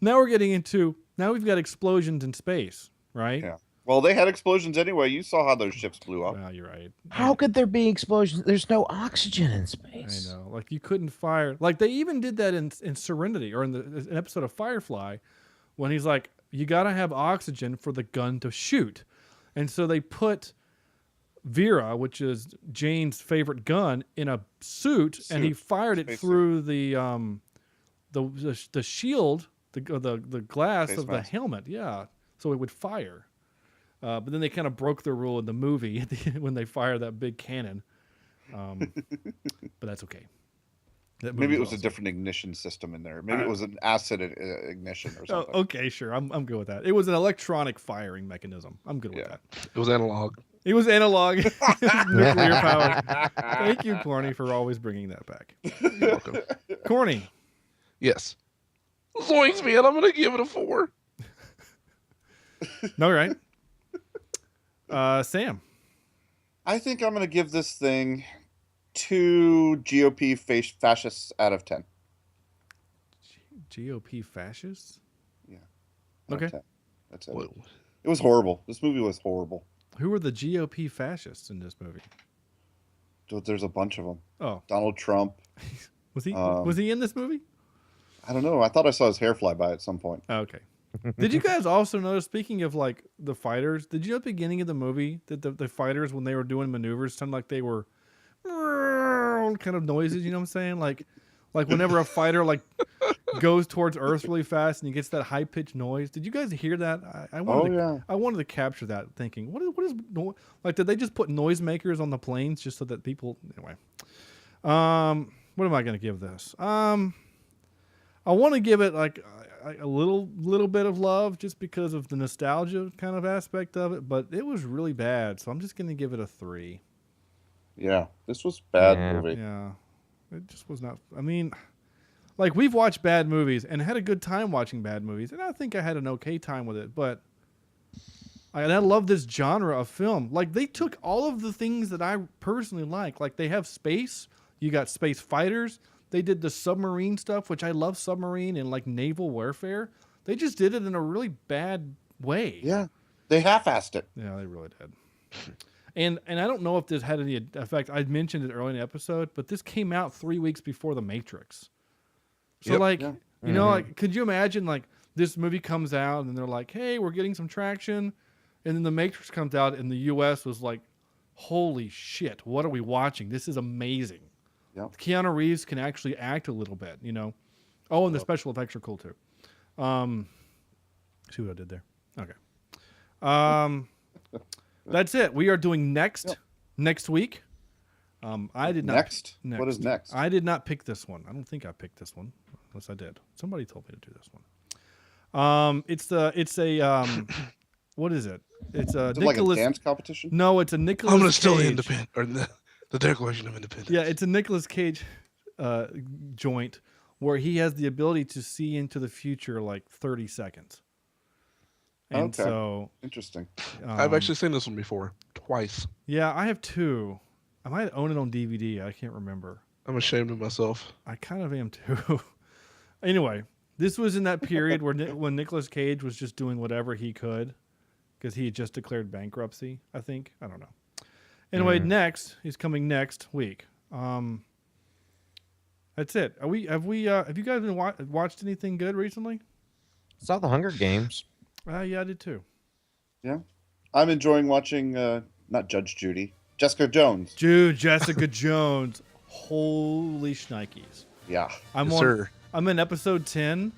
now we've got explosions in space, right? Yeah. Well, they had explosions anyway. You saw how those ships blew up. Well, you're right. How could there be explosions? There's no oxygen in space. I know. Like, you couldn't fire. Like, they even did that in Serenity, or in an episode of Firefly, when he's like, you got to have oxygen for the gun to shoot. And so they put Vera, which is Jane's favorite gun, in a suit. And he fired it through the shield, the glass of the helmet. Yeah, so it would fire. But then they kind of broke the rule in the movie when they fire that big cannon. But that's okay. Maybe it was a different ignition system in there. Maybe it was an acid ignition or something. Oh, okay, sure. I'm good with that. It was an electronic firing mechanism. I'm good with that. It was analog. It was analog. Nuclear powered. Thank you, Corny, for always bringing that back. You're welcome. Corny. Yes. Zoinks, man. I'm going to give it a 4. All right. Sam. I think I'm going to give this thing 2 GOP fascists out of 10. GOP fascists? Yeah. Okay. 10. That's it. It was horrible. This movie was horrible. Who are the GOP fascists in this movie? There's a bunch of them. Oh. Donald Trump. Was he in this movie? I don't know. I thought I saw his hair fly by at some point. Oh, okay. Did you guys also notice, speaking of like the fighters, did you know at the beginning of the movie that the fighters, when they were doing maneuvers, sounded like they were kind of noises, you know what I'm saying? Like whenever a fighter like goes towards Earth really fast and he gets that high pitched noise. Did you guys hear that? I wanted to capture that, thinking, what is like? Did they just put noisemakers on the planes just so that people? Anyway, what am I going to give this? I want to give it like a little bit of love just because of the nostalgia kind of aspect of it, but it was really bad, so I'm just going to give it a 3. Yeah, this was a bad movie. Yeah, it just was not. I mean, like, we've watched bad movies and had a good time watching bad movies, and I think I had an okay time with it, but I love this genre of film. Like, they took all of the things that I personally like they have space, you got space fighters. They did the submarine stuff, which I love submarine and like naval warfare. They just did it in a really bad way. Yeah. They half-assed it. Yeah, they really did. And I don't know if this had any effect. I mentioned it early in the episode, but this came out 3 weeks before The Matrix. So you know, like, could you imagine like this movie comes out and they're like, hey, we're getting some traction. And then The Matrix comes out and the US was like, holy shit, what are we watching? This is amazing. Yep. Keanu Reeves can actually act a little bit, you know. Oh, and the special effects are cool too. See what I did there? Okay. That's it. We are doing next week. I did not. Next? What is next? I did not pick this one. I don't think I picked this one, unless I did. Somebody told me to do this one. It's a what is it? It's a Nicholas, like a dance competition? No, it's a Nicholas. I'm going to Cage. steal the Independent or the Declaration of Independence. Yeah, it's a Nicolas Cage joint where he has the ability to see into the future like 30 seconds. And okay. So interesting. I've actually seen this one before, twice. Yeah, I have 2. I might own it on DVD. I can't remember. I'm ashamed of myself. I kind of am too. Anyway, this was in that period when Nicolas Cage was just doing whatever he could because he had just declared bankruptcy, I think. I don't know. Anyway, next, he's coming next week. That's it. Have you guys been watched anything good recently? Saw the Hunger Games. Yeah, I did too. Yeah, I'm enjoying watching not Judge Judy, Jessica Jones. Jessica Jones. Holy shnikes. Yeah. I'm in episode 10.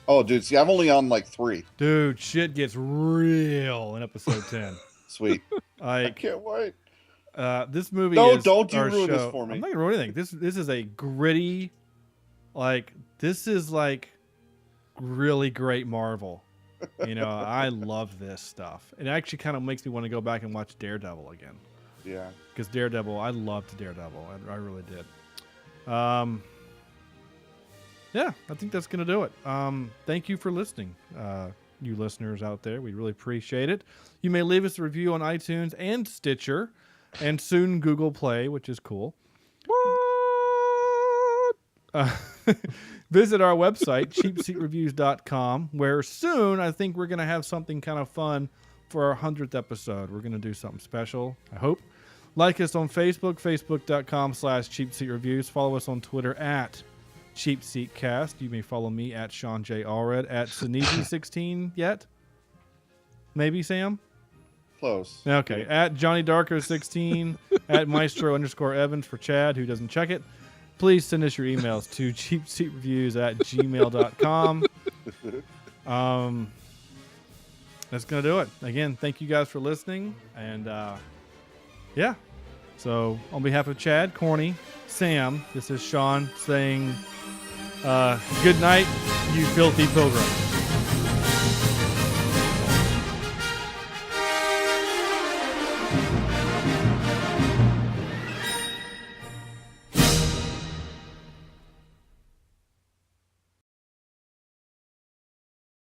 Oh, dude, see, I'm only on like 3. Dude, shit gets real in episode 10. Sweet. I can't wait. This movie No, is don't you our ruin this show. for me. I'm not gonna ruin anything. This is a gritty, this is really great Marvel. You know, I love this stuff. It actually kind of makes me want to go back and watch Daredevil again. Yeah. Because Daredevil, I loved Daredevil. I really did. Yeah, I think that's going to do it. Thank you for listening, you listeners out there. We really appreciate it. You may leave us a review on iTunes and Stitcher, and soon Google Play, which is cool. Visit our website, CheapSeatReviews.com, where soon I think we're going to have something kind of fun for our 100th episode. We're going to do something special, I hope. Like us on Facebook, Facebook.com/CheapSeatReviews. Follow us on Twitter at CheapSeatCast. You may follow me at Sean J. Allred, at Sinisi16 yet? Maybe, Sam? Close. Okay. At Johnny Darko16, at Maestro_Evans for Chad, who doesn't check it. Please send us your emails to cheapseatreviews@gmail.com. That's going to do it. Again, thank you guys for listening. And, yeah. So, on behalf of Chad, Corny, Sam, this is Sean saying, good night, you filthy pilgrim.